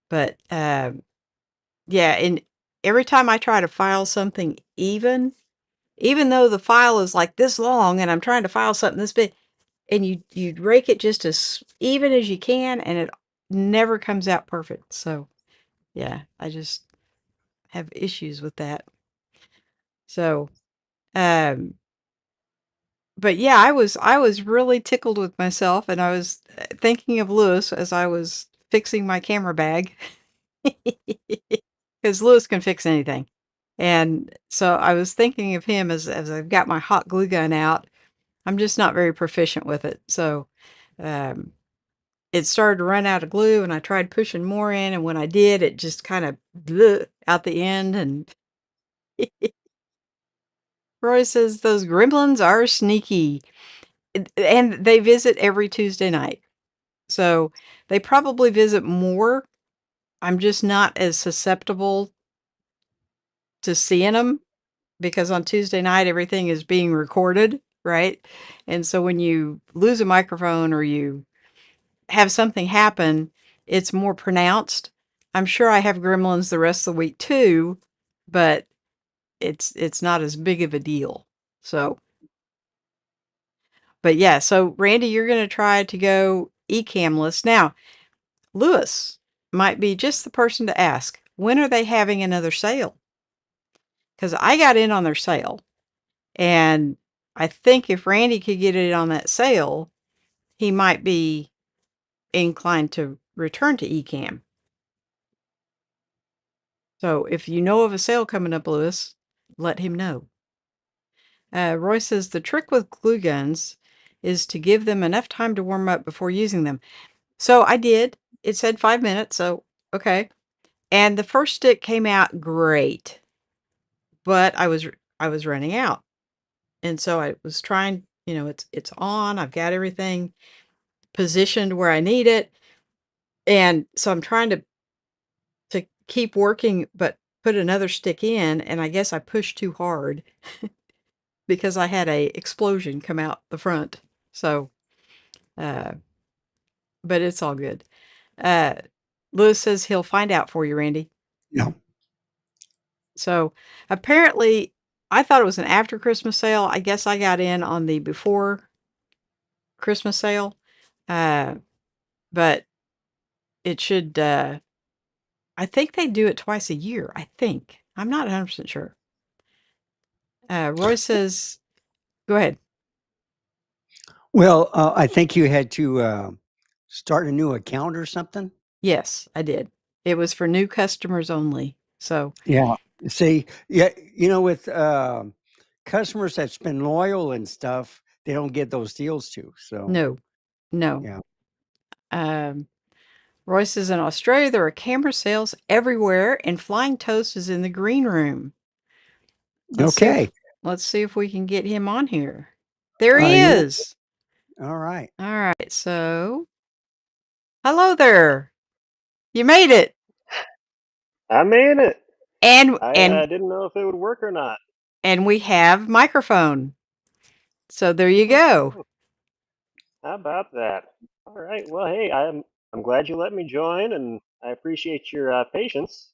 But yeah, and every time I try to file something even though the file is like this long and I'm trying to file something this big, and you rake it just as even as you can, and it never comes out perfect. So yeah, I just have issues with that. So but yeah, I was really tickled with myself, and I was thinking of Lewis as I was fixing my camera bag because Lewis can fix anything. And so I was thinking of him as I've got my hot glue gun out. I'm just not very proficient with it. So um, it started to run out of glue, and I tried pushing more in. And when I did, it just kind of blew out the end. And Roy says those gremlins are sneaky. And they visit every Tuesday night. So they probably visit more. I'm just not as susceptible to seeing them because on Tuesday night, everything is being recorded, right? And so when you lose a microphone or you have something happen, it's more pronounced. I'm sure I have gremlins the rest of the week too, but it's not as big of a deal. So, but yeah, so Randy, you're going to try to go eCamless. Now, Lewis might be just the person to ask, when are they having another sale? Because I got in on their sale, and I think if Randy could get it on that sale, he might be inclined to return to eCam. So if you know of a sale coming up, Lewis, let him know. Roy says the trick with glue guns is to give them enough time to warm up before using them. So I did. It said 5 minutes, so okay. And the first stick came out great, but I was running out, and so I was trying. it's on. I've got everything positioned where I need it. And so I'm trying to keep working, but put another stick in, and I guess I pushed too hard because I had a explosion come out the front. So, uh, but it's all good. Uh, Lewis says he'll find out for you, Randy. Yeah. So apparently, I thought it was an after Christmas sale. I guess I got in on the before Christmas sale, uh, but it should. I think they do it twice a year. I think I'm not 100% sure. Roy says, "Go ahead." Well, I think you had to start a new account or something. Yes, I did. It was for new customers only. So Yeah. See, yeah, with customers that's been loyal and stuff, they don't get those deals too. So, no, no. yeah. Um, Roy says in Australia there are camera sales everywhere, and Flying Toast is in the green room. Let's see Okay. if let's see if we can get him on here. There he You want, is. all right. All right. So, hello there. You made it. I made it. And I and didn't know if it would work or not. and we have microphone. So there you go. Okay, how about that? All right. Well, hey, I'm glad you let me join, and I appreciate your patience.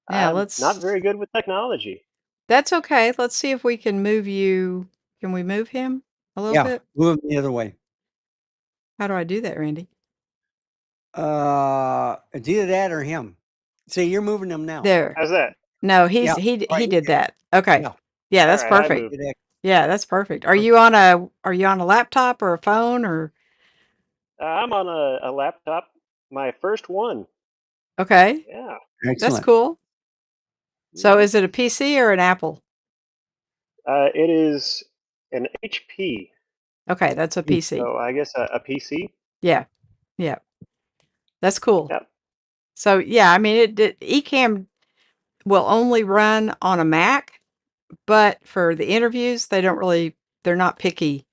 Yeah, I'm not let's very good with technology. That's okay. Let's see if we can move you. Can we move him a little Yeah. bit? Move them the other way. How do I do that, Randy? It's either that or him. See, you're moving them now. There. How's that? No, Yeah. he Right. did that. Okay. Yeah. Yeah, All that's right, I perfect. moved. Did that. Yeah, that's perfect. Okay. Are you on a laptop or a phone or I'm on a laptop, my first one. okay. Yeah. That's Excellent. cool. So hmm is it a PC or an Apple? It is an HP, Okay, that's a PC. so I guess a PC. Yeah. Yeah. That's cool. Yep. So yeah, I mean Ecamm will only run on a Mac, but for the interviews, they're not picky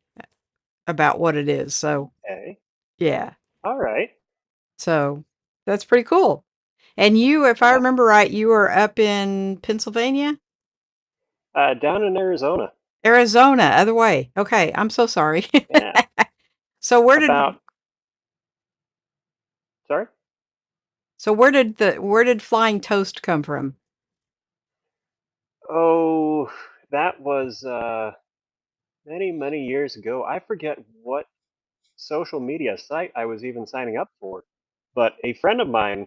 about what it is. So, Okay. yeah. All right. So, that's pretty cool. And you, if I Yeah. remember right, you were up in Pennsylvania? Down in Arizona. Arizona, other way. Okay, I'm so sorry. Yeah. So where did About. Sorry. where did Flying Toast come from? Oh, that was many, many years ago. I forget what social media site I was even signing up for, but a friend of mine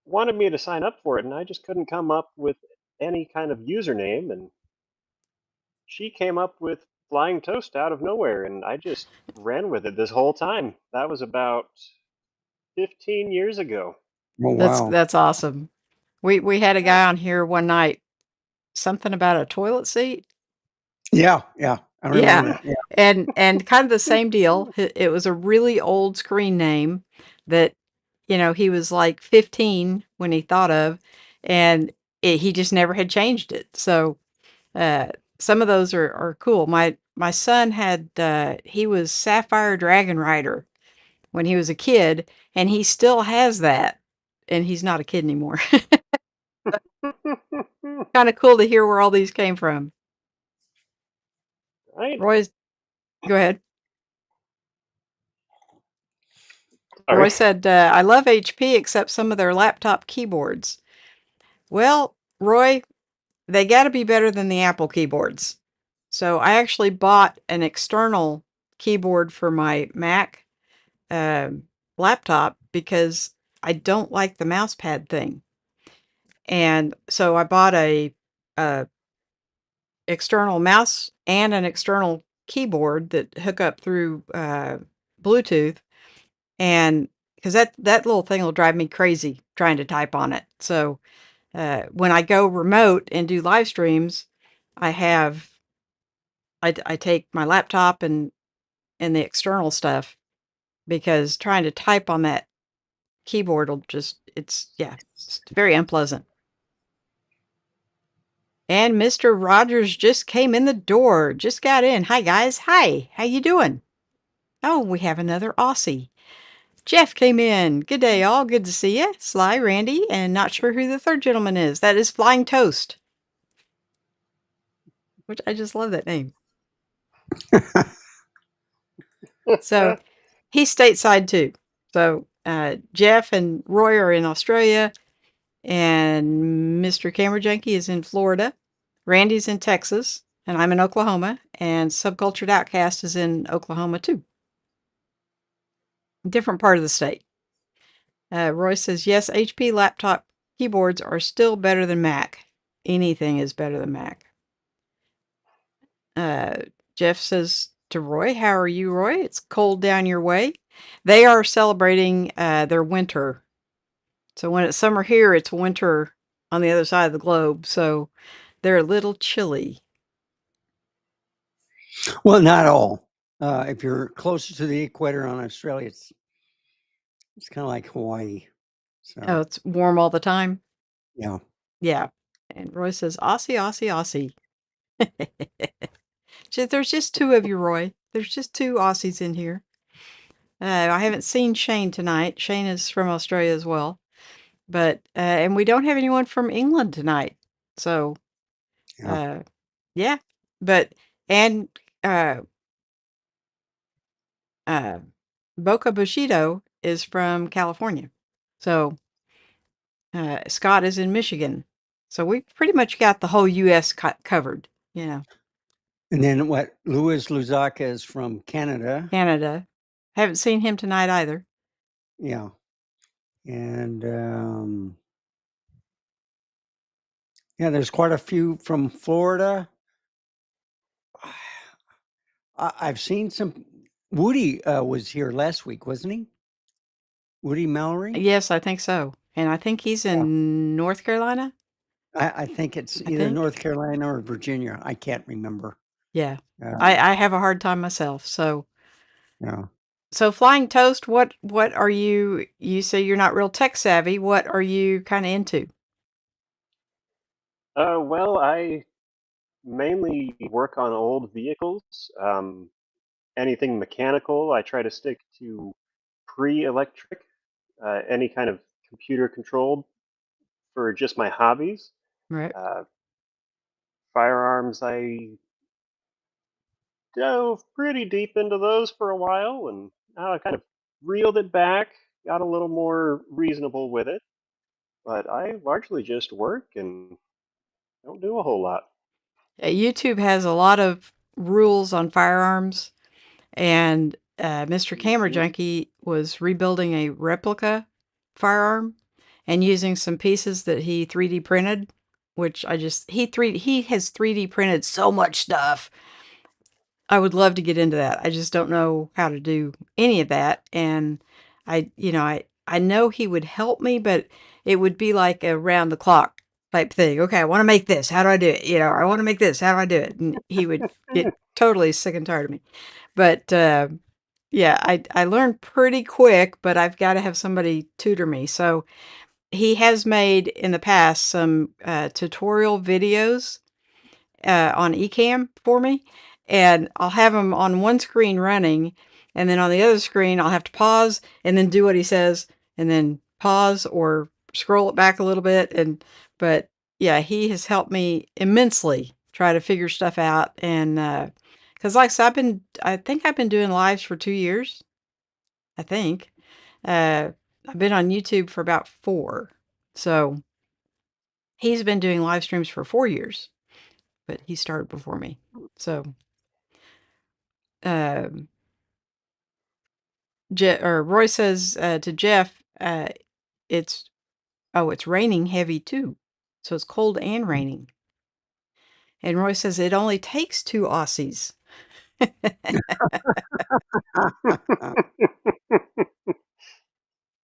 wanted me to sign up for it, and I just couldn't come up with any kind of username, and she came up with Flying Toast out of nowhere, and I just ran with it this whole time. That was about 15 years ago. Oh, wow. That's awesome. We had a Yeah. guy on here one night, something about a toilet seat. Yeah. Yeah. I remember Yeah. that. Yeah. And kind of the same deal. It was a really old screen name that, he was like 15 when he thought of, and he just never had changed it. So, uh, some of those are cool. My son had he was Sapphire Dragon Rider when he was a kid, and he still has that, and he's not a kid anymore. Kind of cool to hear where all these came from. Right? Roy's, go ahead. Roy Sorry. said, I love HP except some of their laptop keyboards. Well, Roy, they got to be better than the Apple keyboards. So I actually bought an external keyboard for my Mac um, laptop because I don't like the mouse pad thing. And so I bought a external mouse and an external keyboard that hook up through Bluetooth, and because that little thing will drive me crazy trying to type on it. So when I go remote and do live streams, I have I take my laptop and the external stuff because trying to type on that keyboard will just it's yeah, it's very unpleasant. And Mr. Rogers just came in the door. Just got in. Hi guys. Hi. How you doing? Oh, we have another Aussie. Jeff came in. Good day, all. Good to see you. Sly, Randy, and not sure who the third gentleman is. That is Flying Toast, which I just love that name. So he's stateside too. So Jeff and Roy are in Australia, and Mr. Camera Junkie is in Florida. Randy's in Texas, and I'm in Oklahoma, and Subcultured Outcast is in Oklahoma too. Different part of the state. Roy says, yes, HP laptop keyboards are still better than Mac. Anything is better than Mac. Jeff says to Roy, how are you, Roy? It's cold down your way. They are celebrating their winter. So when it's summer here, it's winter on the other side of the globe. So they're a little chilly. Well, not all. If you're closer to the equator on Australia, it's kind of like Hawaii. So Oh, it's warm all the time. yeah. Yeah. And Roy says, Aussie, Aussie, Aussie. There's just two of you, Roy. There's just two Aussies in here. I haven't seen Shane tonight. Shane is from Australia as well. But, and we don't have anyone from England tonight. So, Yeah. yeah. But, and, uh, Boca Bushido is from California. So, Scott is in Michigan. So we pretty much got the whole U.S. covered, you know. And then what? Louis Luzaka is from Canada. Canada. Haven't seen him tonight either. Yeah. And yeah, there's quite a few from Florida. I've seen some. Woody was here last week, wasn't he? Woody Mallory? Yes, I think so. And I think he's Yeah. in North Carolina. I think it's I either think. North Carolina or Virginia. I can't remember. Yeah. Uh, I have a hard time myself. So yeah. Flying Toast, what are you say you're not real tech savvy. What are you kind of into? Well, I mainly work on old vehicles. Anything mechanical, I try to stick to pre-electric, any kind of computer controlled for just my hobbies. Right. Uh, Firearms, I dove pretty deep into those for a while, and now I kind of reeled it back, got a little more reasonable with it. But I largely just work and don't do a whole lot. YouTube has a lot of rules on firearms, and Mr. Camera Hmm. Junkie was rebuilding a replica firearm and using some pieces that he 3D printed, which he has 3D printed so much stuff. I would love to get into that. I just don't know how to do any of that. And I know he would help me, but it would be like a round the clock type thing. Okay, I want to make this. How do I do it? I want to make this. How do I do it? And he would get totally sick and tired of me. But yeah, I learned pretty quick, but I've got to have somebody tutor me. So he has made in the past some tutorial videos on Ecamm for me, and I'll have them on one screen running, and then on the other screen I'll have to pause and then do what he says, and then pause or scroll it back a little bit. And but yeah, he has helped me immensely try to figure stuff out, and because like I said, I think I've been doing lives for 2 years. I think I've been on YouTube for about 4, so he's been doing live streams for 4 years, but he started before me. So um, Roy says to Jeff, it's it's raining heavy too, so it's cold and raining. And Roy says it only takes two Aussies.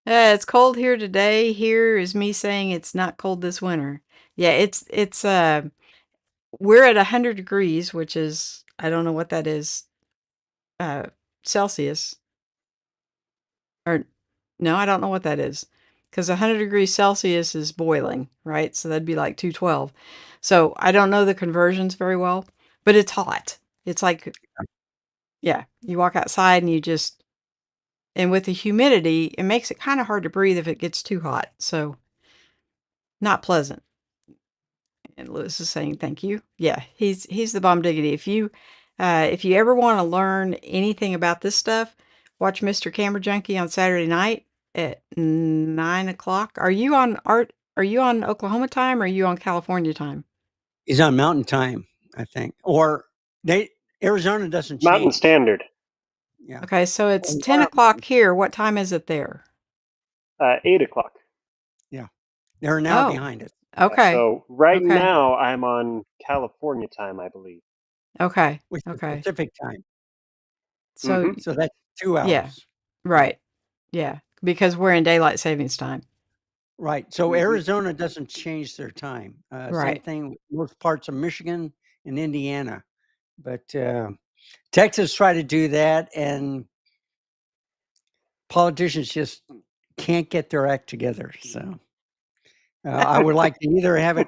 It's cold here today. Here is me saying it's not cold this winter. Yeah, it's we're at 100 degrees, which is I don't know what that is uh Celsius, or no, I don't know what that is. because 100 degrees Celsius is boiling, right? So that'd be like 212. So I don't know the conversions very well, but it's hot. It's like, yeah, you walk outside and you just, and with the humidity, it makes it kind of hard to breathe if it gets too hot. So not pleasant. And Lewis is saying thank you. Yeah, he's the bomb diggity. If you ever want to learn anything about this stuff, watch Mr. Camera Junkie on Saturday night at 9 o'clock. Are you on Oklahoma time or are you on California time? He's on Mountain Time, I think, or Arizona doesn't Mountain change. Standard, Yeah. Okay, so it's Well, 10 o'clock here. What time is it there? 8 o'clock. yeah, they're an hour Oh, behind us. Yeah, okay, so right okay, now I'm on California time, I believe. okay, Which is okay. Pacific time. So Hmm. So that's 2 yeah, hours. Yeah, right, yeah, because we're in daylight savings time. right. So Hmm. Arizona doesn't change their time. Same Right. thing with most parts of Michigan and Indiana, but Texas tried to do that, and politicians just can't get their act together. So I would like to either have it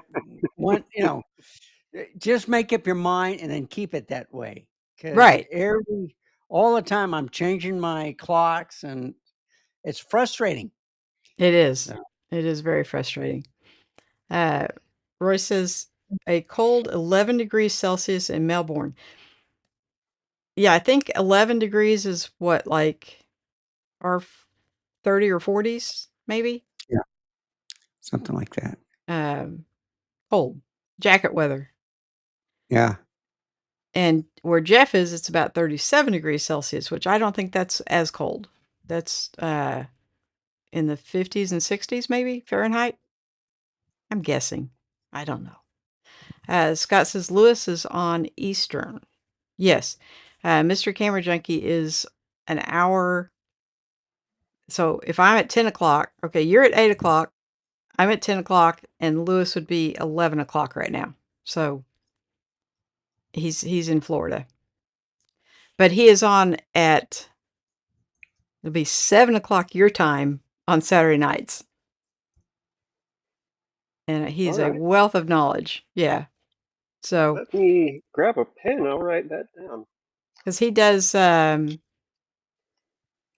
one, just make up your mind and then keep it that way. Because Right. all the time I'm changing my clocks, and it's frustrating. It is. So, It is very frustrating. Uh, Roy says a cold 11 degrees Celsius in Melbourne. Yeah, I think 11 degrees is what, like our 30 or 40s, maybe? yeah, something like that. Um, Cold. Jacket weather. Yeah. And where Jeff is, it's about 37 degrees Celsius, which I don't think that's as cold. That's in the 50s and 60s, maybe Fahrenheit. I'm guessing. I don't know. Scott says Lewis is on Eastern. Yes. Mr. Camera Junkie is an hour. So if I'm at 10 o'clock, okay, you're at 8 o'clock, I'm at 10 o'clock, and Lewis would be 11 o'clock right now. So he's in Florida. But he is on at, it'll be 7 o'clock your time on Saturday nights. And he All is a right. wealth of knowledge. Yeah. So, Let me grab a pen. I'll write that down. because he does,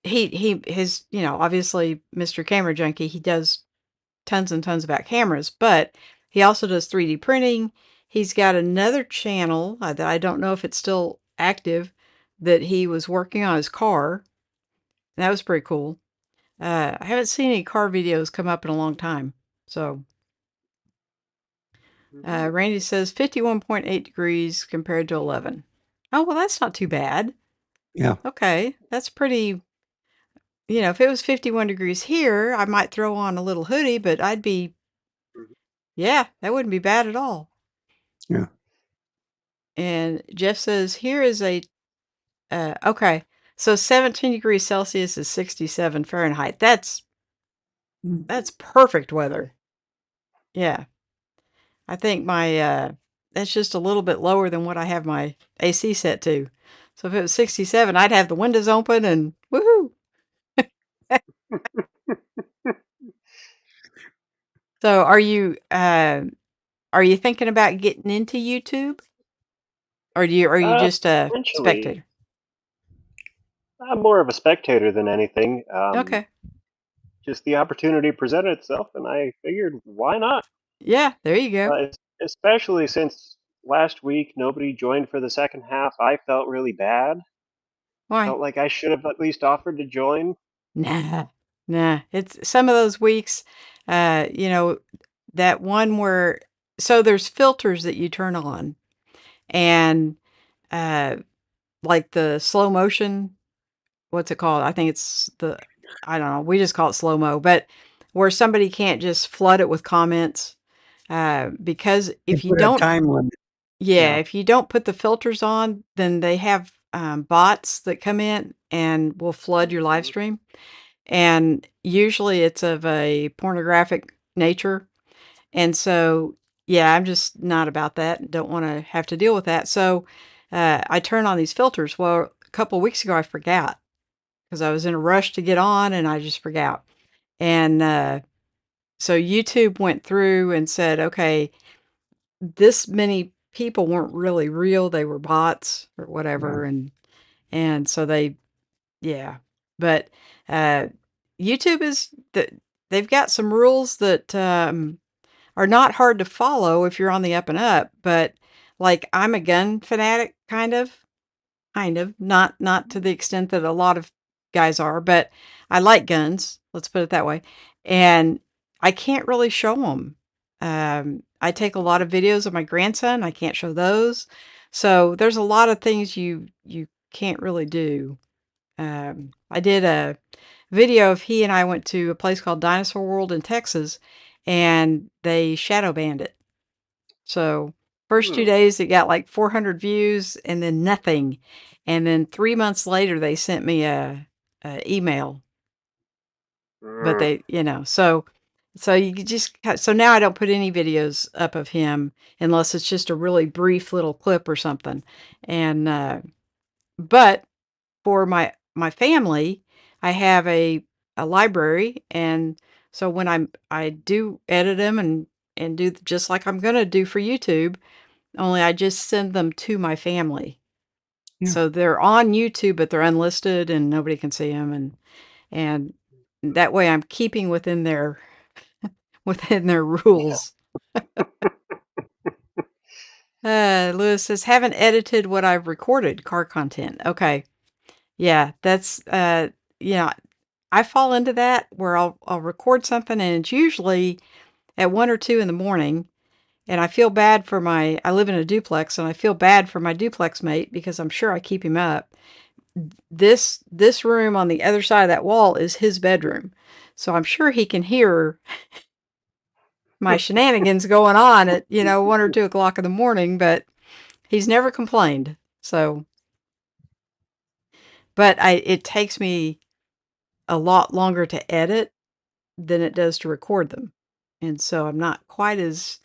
his, obviously Mr. Camera Junkie, he does tons and tons about cameras, but he also does 3D printing. He's got another channel that I don't know if it's still active that he was working on his car. That was pretty cool. I haven't seen any car videos come up in a long time. So, Hmm. Randy says 51.8 degrees compared to 11. Oh, well, that's not too bad. Yeah. Okay. That's pretty, if it was 51 degrees here, I might throw on a little hoodie, but yeah, that wouldn't be bad at all. Yeah. And Jeff says, here is okay. So 17 degrees Celsius is 67 Fahrenheit. That's perfect weather. Yeah. I think that's just a little bit lower than what I have my AC set to. So if it was 67, I'd have the windows open and woohoo. So are you thinking about getting into YouTube? Or are you just a Potentially, spectator? I'm more of a spectator than anything. Okay. Just the opportunity presented itself, and I figured, why not? Yeah, there you go. Especially since last week nobody joined for the second half. I felt really bad. Why? Felt like I should have at least offered to join. Nah, nah. It's some of those weeks, you know, that one where so there's filters that you turn on and uh like the slow motion, what's it called? I think it's I don't know, we just call it slow mo, but where somebody can't just flood it with comments. Because They if you put a don't time limit. yeah, Yeah. if you don't put the filters on, then they have bots that come in and will flood your live Mhm. stream. And usually it's of a pornographic nature. And so, yeah, I'm just not about that. Don't want to have to deal with that. So I turn on these filters. Well, a couple of weeks ago, I forgot because I was in a rush to get on and I just forgot. And so YouTube went through and said, okay, this many people weren't really real; they were bots or Yeah. whatever, and so they, yeah. But uh, YouTube is they've got some rules that are not hard to follow if you're on the up and up. But like, I'm a gun fanatic, kind of, not to the extent that a lot of guys are, but I like guns, let's put it that way, and I can't really show them. I take a lot of videos of my grandson, I can't show those. So, there's a lot of things you can't really do. I did a video of he and I went to a place called Dinosaur World in Texas, and they shadow banned it. So, first 2 Hmm. days, it got like 400 views and then nothing. And then 3 months later, they sent me a email, but Mm. they, so you could just so now I don't put any videos up of him unless it's just a really brief little clip or something. And but for my family, I have a library, and so when I do edit them and do just like I'm gonna do for YouTube, only I just send them to my family. Yeah. So they're on YouTube, but they're unlisted and nobody can see them, and that way I'm keeping within their rules. Lewis says, "Haven't edited what I've recorded, car content." Okay. Yeah, that's, yeah, I fall into that where I'll record something, and it's usually at 1 or 2 in the morning, and I feel bad for I live in a duplex, and I feel bad for my duplex mate because I'm sure I keep him up. This room on the other side of that wall is his bedroom. So I'm sure he can hear my shenanigans going on at, 1 or 2 o'clock in the morning, but he's never complained. So, but it takes me a lot longer to edit than it does to record them. And so I'm not quite as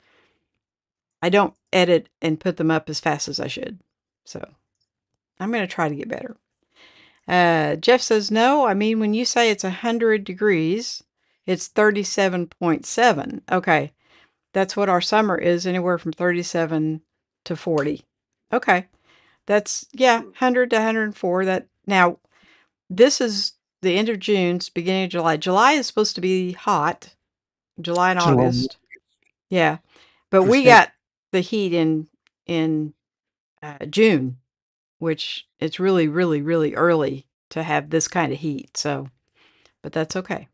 I don't edit and put them up as fast as I should. So I'm going to try to get better. Jeff says, no, I mean, when you say it's 100 degrees, it's 37.7. Okay. That's what our summer is, anywhere from 37 to 40. Okay. That's, yeah, 100 to 104. That now, this is the end of June, beginning of July. July is supposed to be hot, July and July, August. Yeah. But we percent. got the heat in June, which it's really, really, really early to have this kind of heat. So, but that's okay.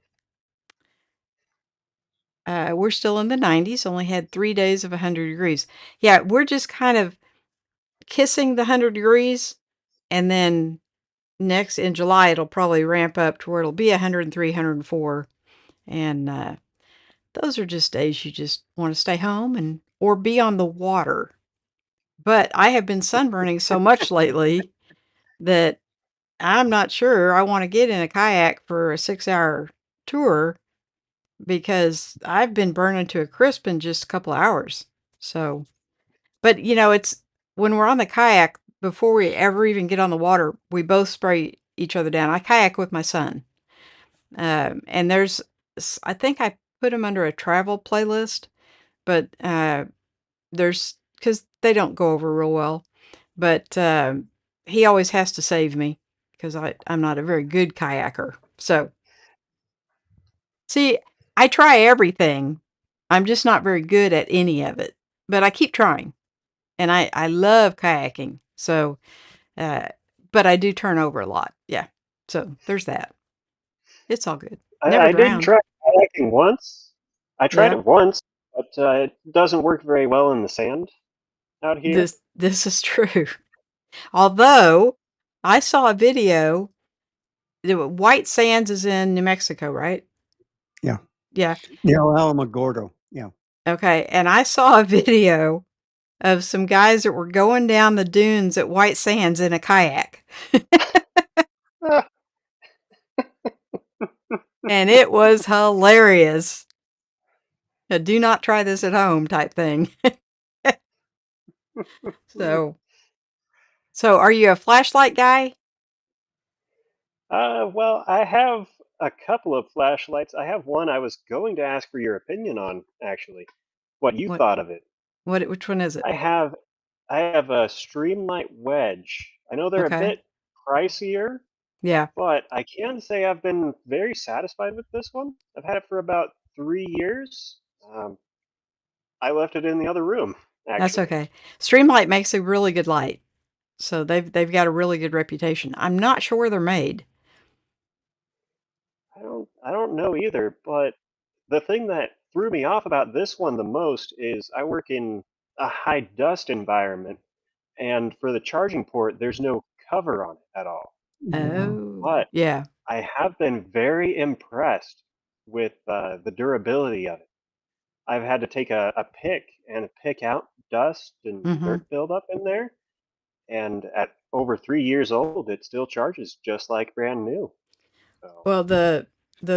We're still in the 90s, only had 3 days of 100 degrees. Yeah, we're just kind of kissing the 100 degrees, and then next in July, it'll probably ramp up to where it'll be 103, 104. And those are just days you just want to stay home and or be on the water. But I have been sunburning so much lately that I'm not sure I want to get in a kayak for a 6-hour tour because I've been burning to a crisp in just a couple of hours. So, but it's when we're on the kayak, before we ever even get on the water, we both spray each other down. I kayak with my son. And I think I put him under a travel playlist, but because they don't go over real well. But he always has to save me because I'm not a very good kayaker. So, see, I try everything. I'm just not very good at any of it, but I keep trying. And I love kayaking. So, uh, but I do turn over a lot. Yeah. So there's that. It's all good. Never I did drowned. try kayaking once. I tried Yeah. it once, but it doesn't work very well in the sand out here. This is true. Although I saw a video. White Sands is in New Mexico, right? Yeah. Yeah. Yeah. Alamogordo. Yeah. Okay. And I saw a video of some guys that were going down the dunes at White Sands in a kayak. Ah, And it was hilarious. A do not try this at home type thing. So, so are you a flashlight guy? well, I have a couple of flashlights. I have one I was going to ask for your opinion on, actually, what you What? thought of it. Which one is it? I have I have a Streamlight Wedge. I know they're a Okay. bit pricier, Yeah, but I can say I've been very satisfied with this one. I've had it for about 3 years. I left it in the other room, that's actually. okay. Streamlight makes a really good light, so they've got a really good reputation. I'm not sure where they're made. I don't know either, but the thing that threw me off about this one the most is I work in a high dust environment, and for the charging port, there's no cover on it at all. Oh, But yeah. I have been very impressed with the durability of it. I've had to take a pick and pick out dust and Mm-hmm. dirt buildup in there, and at over 3 years old, it still charges just like brand new. So, Well, the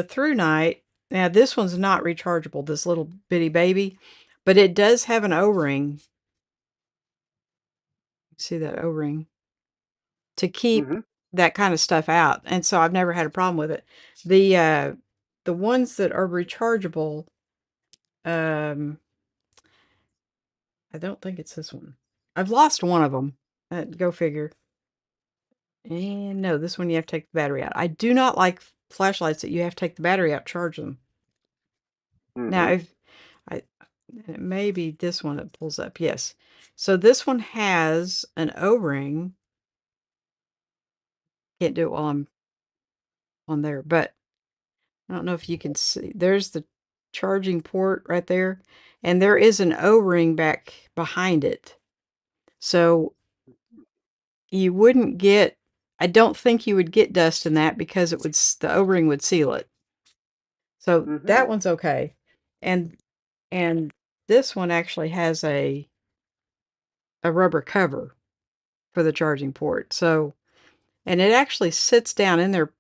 through night, now this one's not rechargeable, this little bitty baby, but it does have an O-ring. See that O-ring to keep hmm that kind of stuff out, and so I've never had a problem with it. The ones that are rechargeable, um, I don't think it's this one. I've lost one of them. Go figure. And no, this one you have to take the battery out. I do not like flashlights that you have to take the battery out, to charge them. Now, hmm if I it may be this one that pulls up. Yes. So this one has an O-ring. Can't do it while I'm on there, but I don't know if you can see. There's the charging port right there, and there is an O-ring back behind it. So you wouldn't get, I don't think you would get dust in that because it would, the O-ring would seal it. So that hmm one's okay. And and this one actually has a rubber cover for the charging port. So, and it actually sits down in there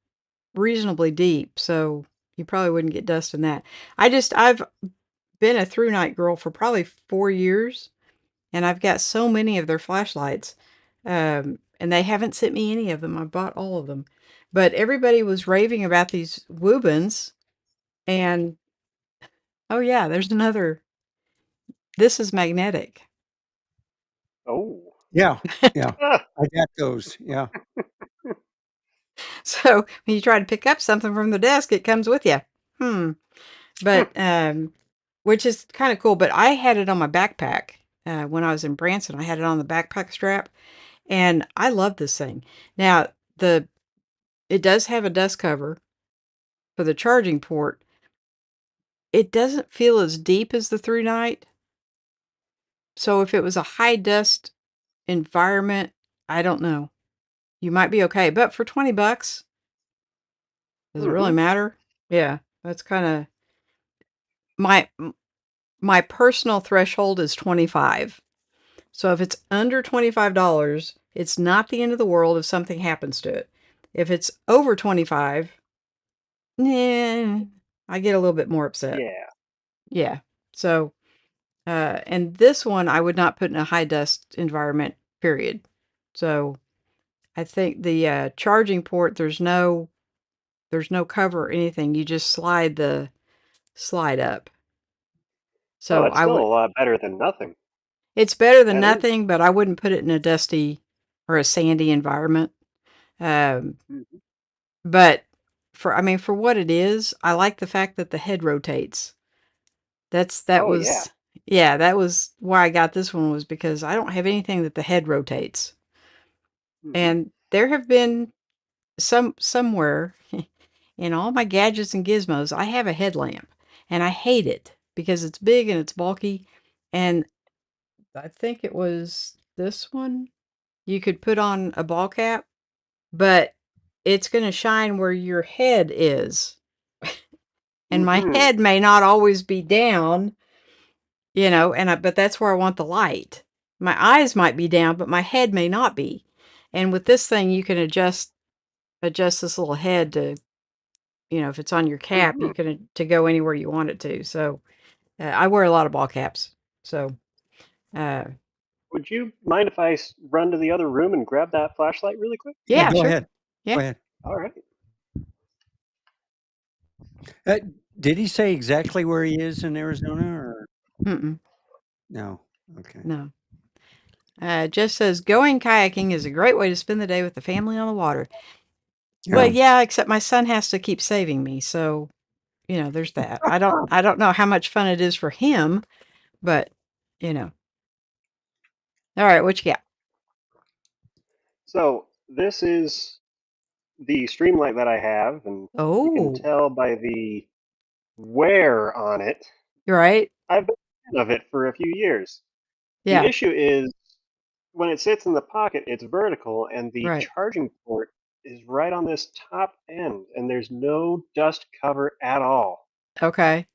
reasonably deep, so you probably wouldn't get dust in that. I've been a through night girl for probably 4 years, and I've got so many of their flashlights, and they haven't sent me any of them. I bought all of them, but everybody was raving about these Wubens, and oh yeah, there's another. This is magnetic. Oh. Yeah, yeah. Ah, I got those. Yeah. So when you try to pick up something from the desk, it comes with you. Hmm. But which is kind of cool. But I had it on my backpack when I was in Branson. I had it on the backpack strap, and I love this thing. Now the it does have a dust cover for the charging port. It doesn't feel as deep as the through night. So if it was a high dust environment, I don't know. You might be okay, but for $20, does it really hmm matter? Yeah, that's kind of my my personal threshold is 25. So if it's under $25, it's not the end of the world if something happens to it. If it's over 25, nah, I get a little bit more upset. Yeah. Yeah. So, and this one I would not put in a high dust environment, period. So I think the charging port, there's no cover or anything. You just slide up. Oh, So that's I still would, a lot better than nothing. it's better than That is. nothing, but I wouldn't put it in a dusty or a sandy environment. Um, Mhm. but I mean, for what it is, I like the fact that the head rotates. That Oh, yeah. was, yeah, that was why I got this one, was because I don't have anything that the head rotates. hmm And there have been somewhere in all my gadgets and gizmos, I have a headlamp, and I hate it because it's big and it's bulky. And I think it was this one. You could put on a ball cap, but it's going to shine where your head is. And my hmm head may not always be down, but that's where I want the light. My eyes might be down, but my head may not be. And with this thing, you can adjust this little head to, if it's on your cap, hmm you can to go anywhere you want it to. So I wear a lot of ball caps. So uh, Would you mind if I run to the other room and grab that flashlight really quick? Yeah, yeah, go sure, ahead. Go yeah. ahead. All right. Did he say exactly where he is in Arizona or Mm-mm, no? Okay. no. Just says going kayaking is a great way to spend the day with the family on the water. Well, Yeah. yeah, except my son has to keep saving me, so there's that. I don't know how much fun it is for him, but you know. All right, what you got? So this is the streamlight that I have, and you can Oh, tell by the wear on it. you're right. I've been a fan of it for a few years. The Yeah, issue is when it sits in the pocket, it's vertical, and the right. charging port is right on this top end, and there's no dust cover at all. Okay.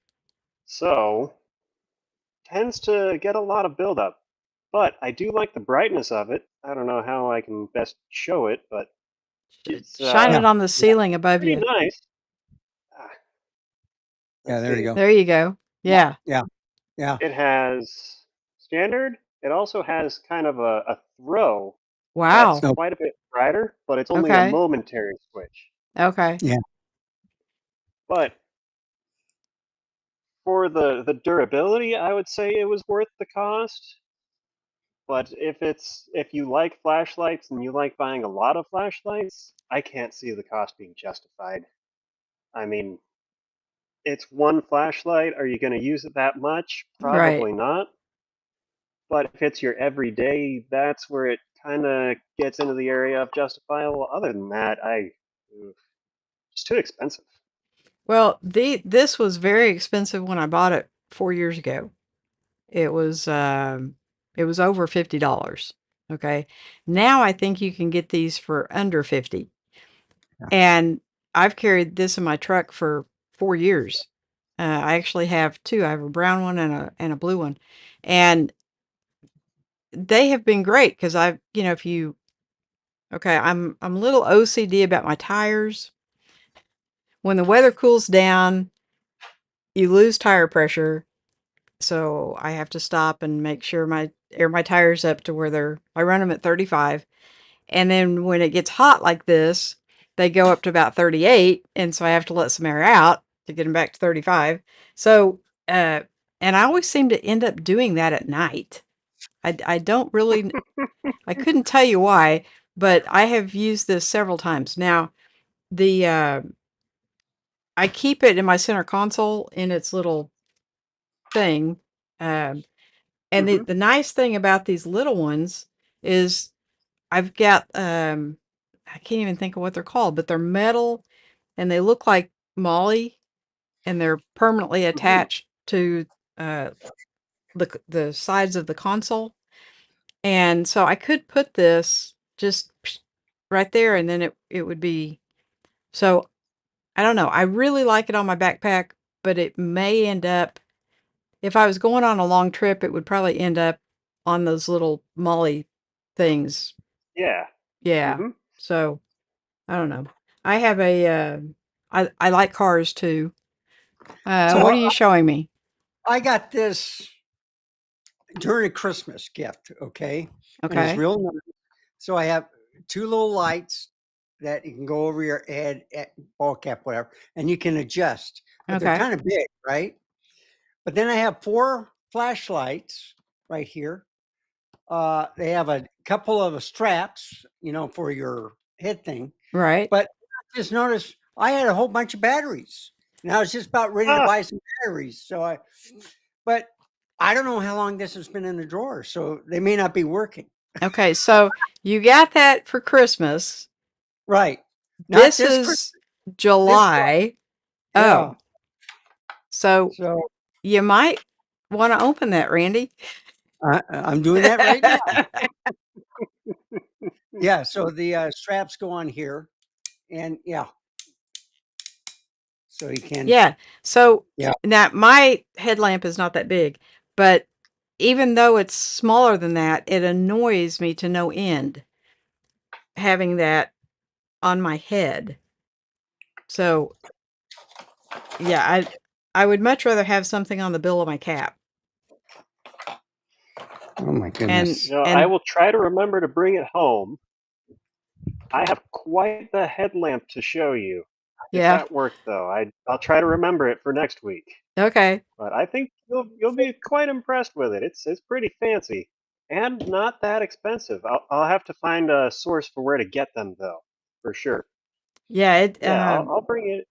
So tends to get a lot of buildup. But I do like the brightness of it. I don't know how I can best show it, but it's Shine Yeah. it on the Yeah. ceiling above pretty you. nice. Ah, Yeah. let's There you see. go. There you go. Yeah. Yeah. Yeah. Yeah. It has standard. It also has kind of a throw that's Wow. So quite a bit brighter, but it's only a Okay. momentary switch. Okay. yeah. But for the durability, I would say it was worth the cost. But if you like flashlights and you like buying a lot of flashlights, I can't see the cost being justified. I mean, it's one flashlight. Are you going to use it that much? Right. Probably not. But if it's your everyday, that's where it kind of gets into the area of justifiable. Other than that, it's too expensive. Well, this was very expensive when I bought it 4 years ago. It was it was over $50. Okay. Now I think you can get these for under 50. Yeah. And I've carried this in my truck for 4 years. I actually have two. I have a brown one and a blue one. And they have been great because I've, if you okay, I'm a little OCD about my tires. When the weather cools down, you lose tire pressure. So I have to stop and make sure my air my tires up to where I run them at 35. And then when it gets hot like this, they go up to about 38, and so I have to let some air out to get them back to 35. So, and I always seem to end up doing that at night. I don't really, I couldn't tell you why, but I have used this several times. Now, the I keep it in my center console in its little thing. Um, and the Hmm. the nice thing about these little ones is I've got I can't even think of what they're called, but they're metal and they look like Molly and they're permanently Hmm. attached to uh the sides of the console. And so I could put this just right there and then it would be so I don't know. I really like it on my backpack, but it may end up if I was going on a long trip, it would probably end up on those little Molly things. Yeah. Yeah. Hmm. So I don't know. I have I like cars too. So What are you showing me? I got this during a Christmas gift. Okay. And it's Okay. real nice. So I have two little lights that you can go over your head, ball cap, whatever, and you can adjust, but they're Okay. kind of big, right? But then I have four flashlights right here. They have a couple of straps, for your head thing. Right. But I just noticed I had a whole bunch of batteries, and I was just about ready to Ah, buy some batteries. But I don't know how long this has been in the drawer, so they may not be working. Okay. So you got that for Christmas. Right? Not This this Christmas. is This one, July. yeah. Oh, so So you might want to open that, Randy. I'm doing that right now. Yeah. So the straps go on here, and yeah, so you can. Yeah. So Yeah. now my headlamp is not that big, but even though it's smaller than that, it annoys me to no end having that on my head. So yeah, I would much rather have something on the bill of my cap. Oh my And goodness. I and will try to remember to bring it home. I have quite the headlamp to show you. If Yeah. that worked though, I'll try to remember it for next week. Okay. But I think you'll be quite impressed with it. It's pretty fancy and not that expensive. I'll have to find a source for where to get them though, for sure. Yeah, Yeah, I'll bring it.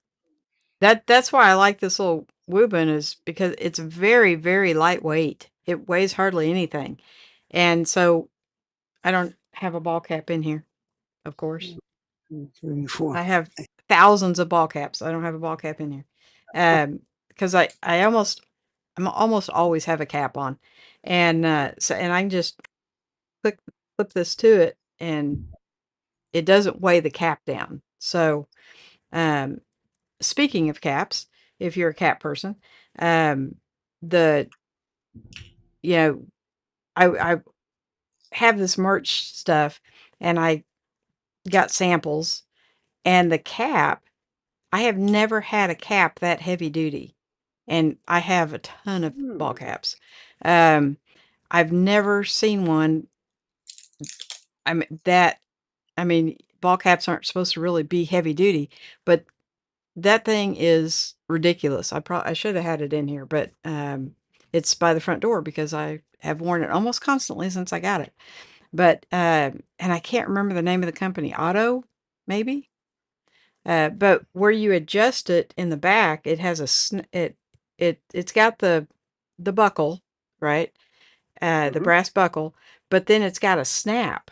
that's why I like this little Wuben is because it's very, very lightweight. It weighs hardly anything. And so I don't have a ball cap in here, of course. 3, 4. I have thousands of ball caps. I don't have a ball cap in here. Because I'm almost always have a cap on. And and I can just click flip this to it and it doesn't weigh the cap down. So um speaking of caps, if you're a cap person, um the you know, I have this merch stuff and I got samples and the cap, I have never had a cap that heavy duty. And I have a ton of ball Hmm. caps. Um, I've never seen one. I mean, ball caps aren't supposed to really be heavy duty, but that thing is ridiculous. I should have had it in here, but it's by the front door because I have worn it almost constantly since I got it. But and I can't remember the name of the company. Otto, maybe. But where you adjust it in the back, it has it's got the buckle, right? The Hmm. brass buckle, but then it's got a snap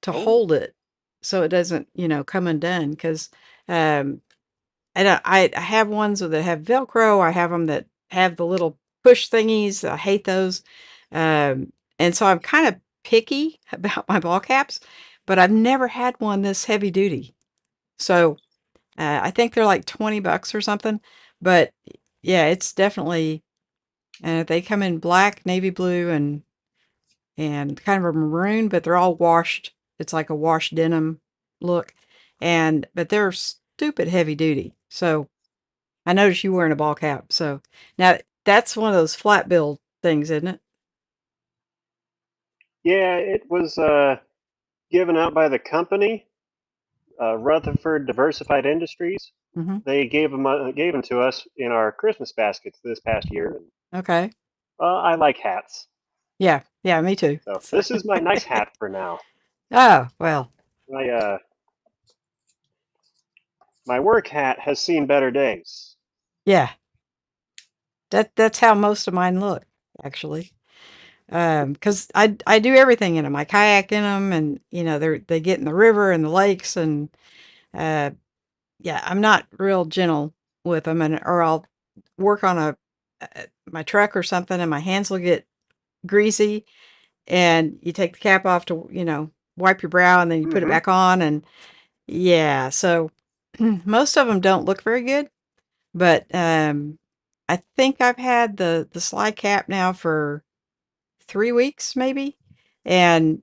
to Oh. hold it so it doesn't, come undone. Because um, I have ones that have Velcro. I have them that have the little push thingies. I hate those. And so I'm kind of picky about my ball caps, but I've never had one this heavy duty. So I think they're like 20 bucks or something. But yeah, it's definitely, they come in black, navy blue, and kind of a maroon, but they're all washed. It's like a washed denim look. But they're stupid heavy duty. So I noticed you wearing a ball cap. So now that's one of those flat bill things, isn't it? Yeah, it was given out by the company, Rutherford Diversified Industries. Hmm. They gave them to us in our Christmas baskets this past year. Okay. I like hats, Yeah. Yeah, me too. so So, this is my nice hat for now. oh, well, My my work hat has seen better days. yeah. That's how most of mine look, actually. Because I do everything in them. I kayak in them, and they get in the river and the lakes, and uh, yeah, I'm not real gentle with them, and or I'll work on my truck or something, and my hands will get greasy, and you take the cap off to wipe your brow, and then you put it Hmm. back on, and yeah, so most of them don't look very good, but I think I've had the slide cap now for 3 weeks maybe, and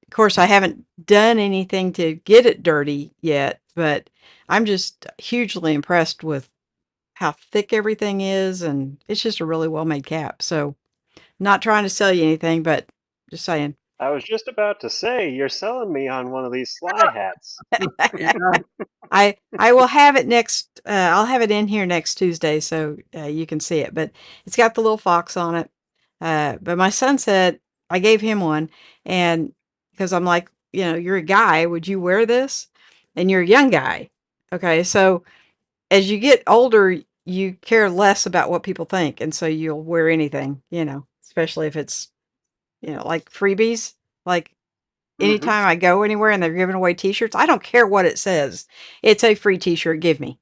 of course, I haven't done anything to get it dirty yet, but I'm just hugely impressed with how thick everything is, and it's just a really well-made cap. So, not trying to sell you anything, but just saying. I was just about to say you're selling me on one of these Sly hats. Yeah. I will have it next. I'll have it in here next Tuesday, so you can see it. But it's got the little fox on it. But my son said I gave him one, and because I'm like, you're a guy, would you wear this? And you're a young guy, okay? So as you get older, you care less about what people think, and so you'll wear anything, especially if it's like freebies, like. Hmm. Anytime I go anywhere and they're giving away T-shirts, I don't care what it says. It's a free T-shirt, give me.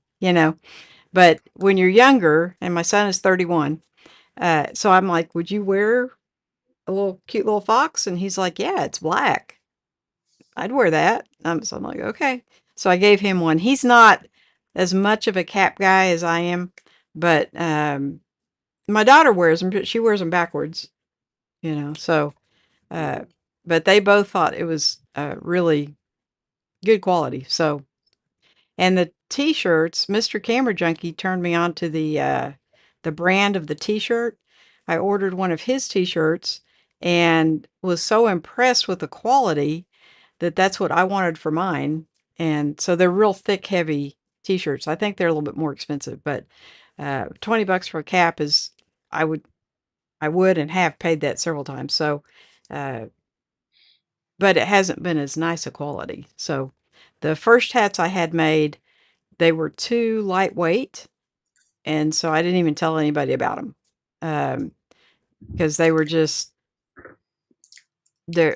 But when you're younger, and my son is 31, so I'm like, would you wear a little cute little fox? And he's like, yeah, it's black. I'd wear that. So I'm like, okay. So I gave him one. He's not as much of a cap guy as I am, but my daughter wears them, but she wears them backwards. So, uh, but they both thought it was really good quality. So, and the T-shirts, Mr. Camera Junkie turned me on to the brand of the T-shirt. I ordered one of his T-shirts and was so impressed with the quality that that's what I wanted for mine. And so they're real thick, heavy t-shirts. I think they're a little bit more expensive, but $20 for a cap is I would and have paid that several times. So, but it hasn't been as nice a quality. So, the first hats I had made, they were too lightweight, and so I didn't even tell anybody about them because they were just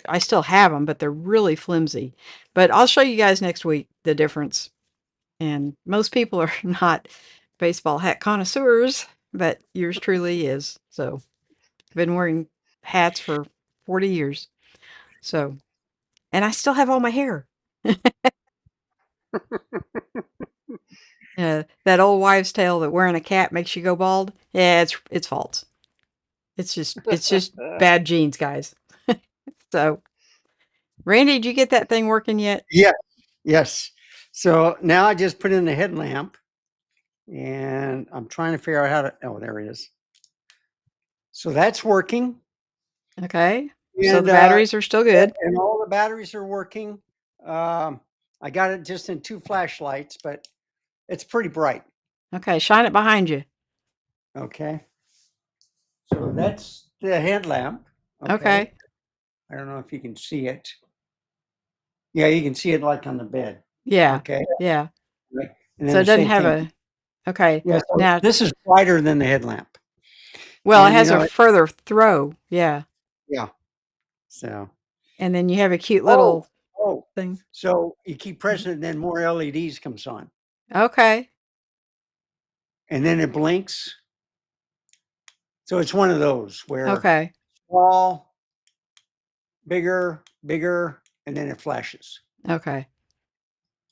I still have them, but they're really flimsy. But I'll show you guys next week the difference. And most people are not baseball hat connoisseurs, but yours truly is. So I've been wearing hats for 40 years. So, and I still have all my hair. That old wives' tale that wearing a cap makes you go bald. Yeah, it's false. It's just bad genes, guys. So, Randy, did you get that thing working yet? Yeah. Yes. So now I just put in the headlamp, and I'm trying to figure out how to. Oh, there it is. So that's working, Okay. So and the batteries are still good. and all the batteries are working. I got it just in 2 flashlights, but it's pretty bright. Okay, shine it behind you. Okay. So that's the headlamp. Okay. I don't know if you can see it. Yeah, you can see it like on the bed. Yeah. Okay. Yeah. Right. And So then it the doesn't same have thing. okay. Yeah. So Now, this is brighter than the headlamp. well, it And has a further throw. Yeah. yeah. So. And then you have a cute Oh, little oh. thing. So you keep Mhm. pressing it, and then more LEDs comes on, Okay. and then it blinks. So it's one of those where Okay. small, bigger, bigger, and then it flashes. Okay.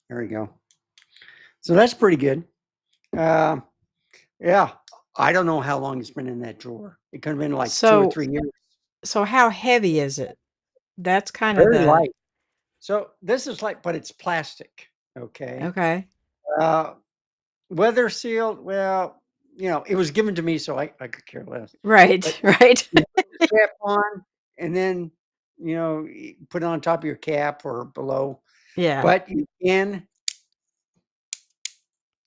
There we go. So that's pretty good. Uh, yeah. I don't know how long it's been in that drawer. It could have been like 2 or So 3 years. so how heavy is it? That's kind of Very the light. So this is like, but it's plastic. Okay. okay. Uh, weather sealed. Well, it was given to me, so I could care less. But Right. Right. you put the strap on, and then put it on top of your cap or below. Yeah. But you can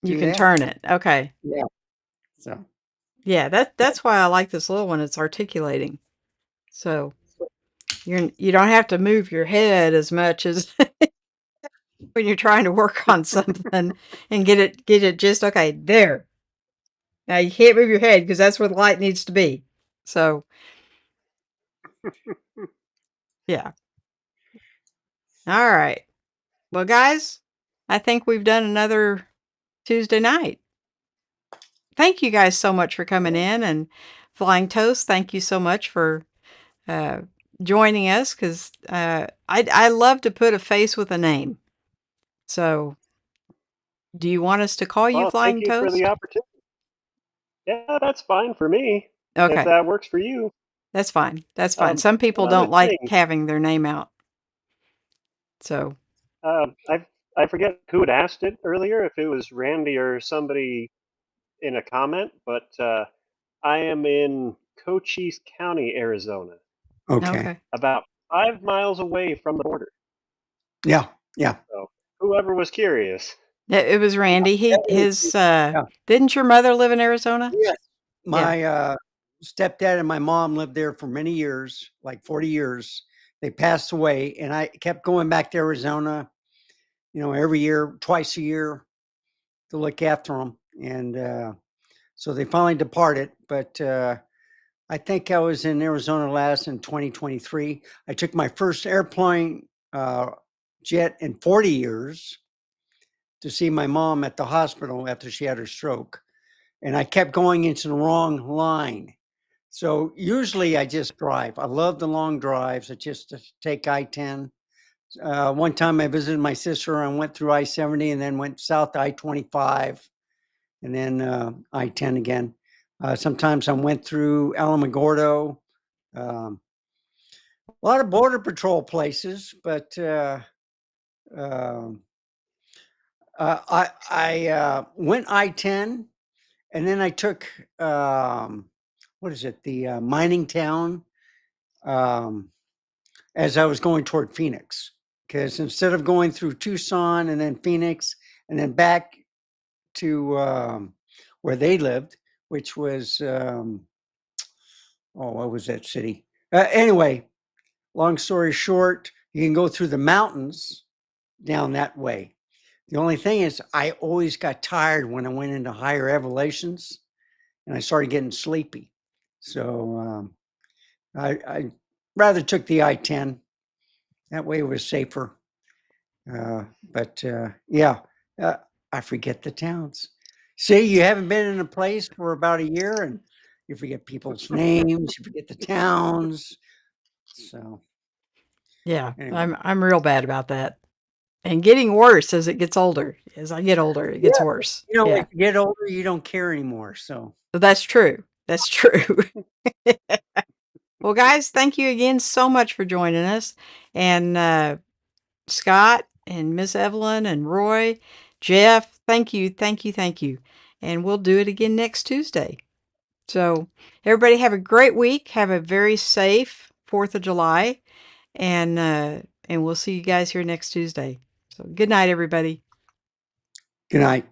You do can that. turn it. Okay. Yeah. So Yeah, that's why I like this little one. It's articulating. So you don't have to move your head as much as when you're trying to work on something and get it just okay there. Now you can't move your head because that's where the light needs to be. So yeah. All right. Well, guys, I think we've done another Tuesday night. Thank you guys so much for coming in and Flying Toast. Thank you so much for uh, joining us because I love to put a face with a name. So, do you want us to call you Well, thank Flying you for the Toast? opportunity. Yeah, that's fine for me. If Okay, that works for you. that's fine. That's fine. Some people Another don't like thing, having their name out. So, I forget who had asked it earlier, if it was Randy or somebody in a comment, but I am in Cochise County, Arizona, okay. okay. about 5 miles away from the border. Yeah. Yeah. So whoever was curious. It was Randy. That He is, his yeah. didn't your mother live in Arizona? Yes. Yeah. My stepdad and my mom lived there for many years, like 40 years. They passed away, and I kept going back to Arizona, every year, twice a year to look after them. And so they finally departed. But I think I was in Arizona last in 2023. I took my first airplane jet in 40 years to see my mom at the hospital after she had her stroke. And I kept going into the wrong line. So usually I just drive. I love the long drives. I just take I-10. One time I visited my sister and went through I-70 and then went south to I-25 and then I-10 again. Sometimes I went through Alamogordo, a lot of border patrol places, but um, I went I-10 and then I took what is it? The mining town as I was going toward Phoenix, because instead of going through Tucson and then Phoenix and then back, to where they lived, which was what was that city? Anyway, long story short, you can go through the mountains down that way. The only thing is, I always got tired when I went into higher elevations, and I started getting sleepy. So I rather took the I-10. That way it was safer. But yeah, I forget the towns. See, you haven't been in a place for about a year, and you forget people's names, you forget the towns. So Yeah, anyway, I'm real bad about that. And getting worse as it gets older. As I get older, it gets yeah, worse. as Yeah. you get older, you don't care anymore. So So that's true. That's true. Well, guys, thank you again so much for joining us. And Scott and Miss Evelyn and Roy, Jeff, thank you, thank you, thank you. And we'll do it again next Tuesday. So everybody have a great week. Have a very safe 4th of July. And we'll see you guys here next Tuesday. So good night, everybody. good night.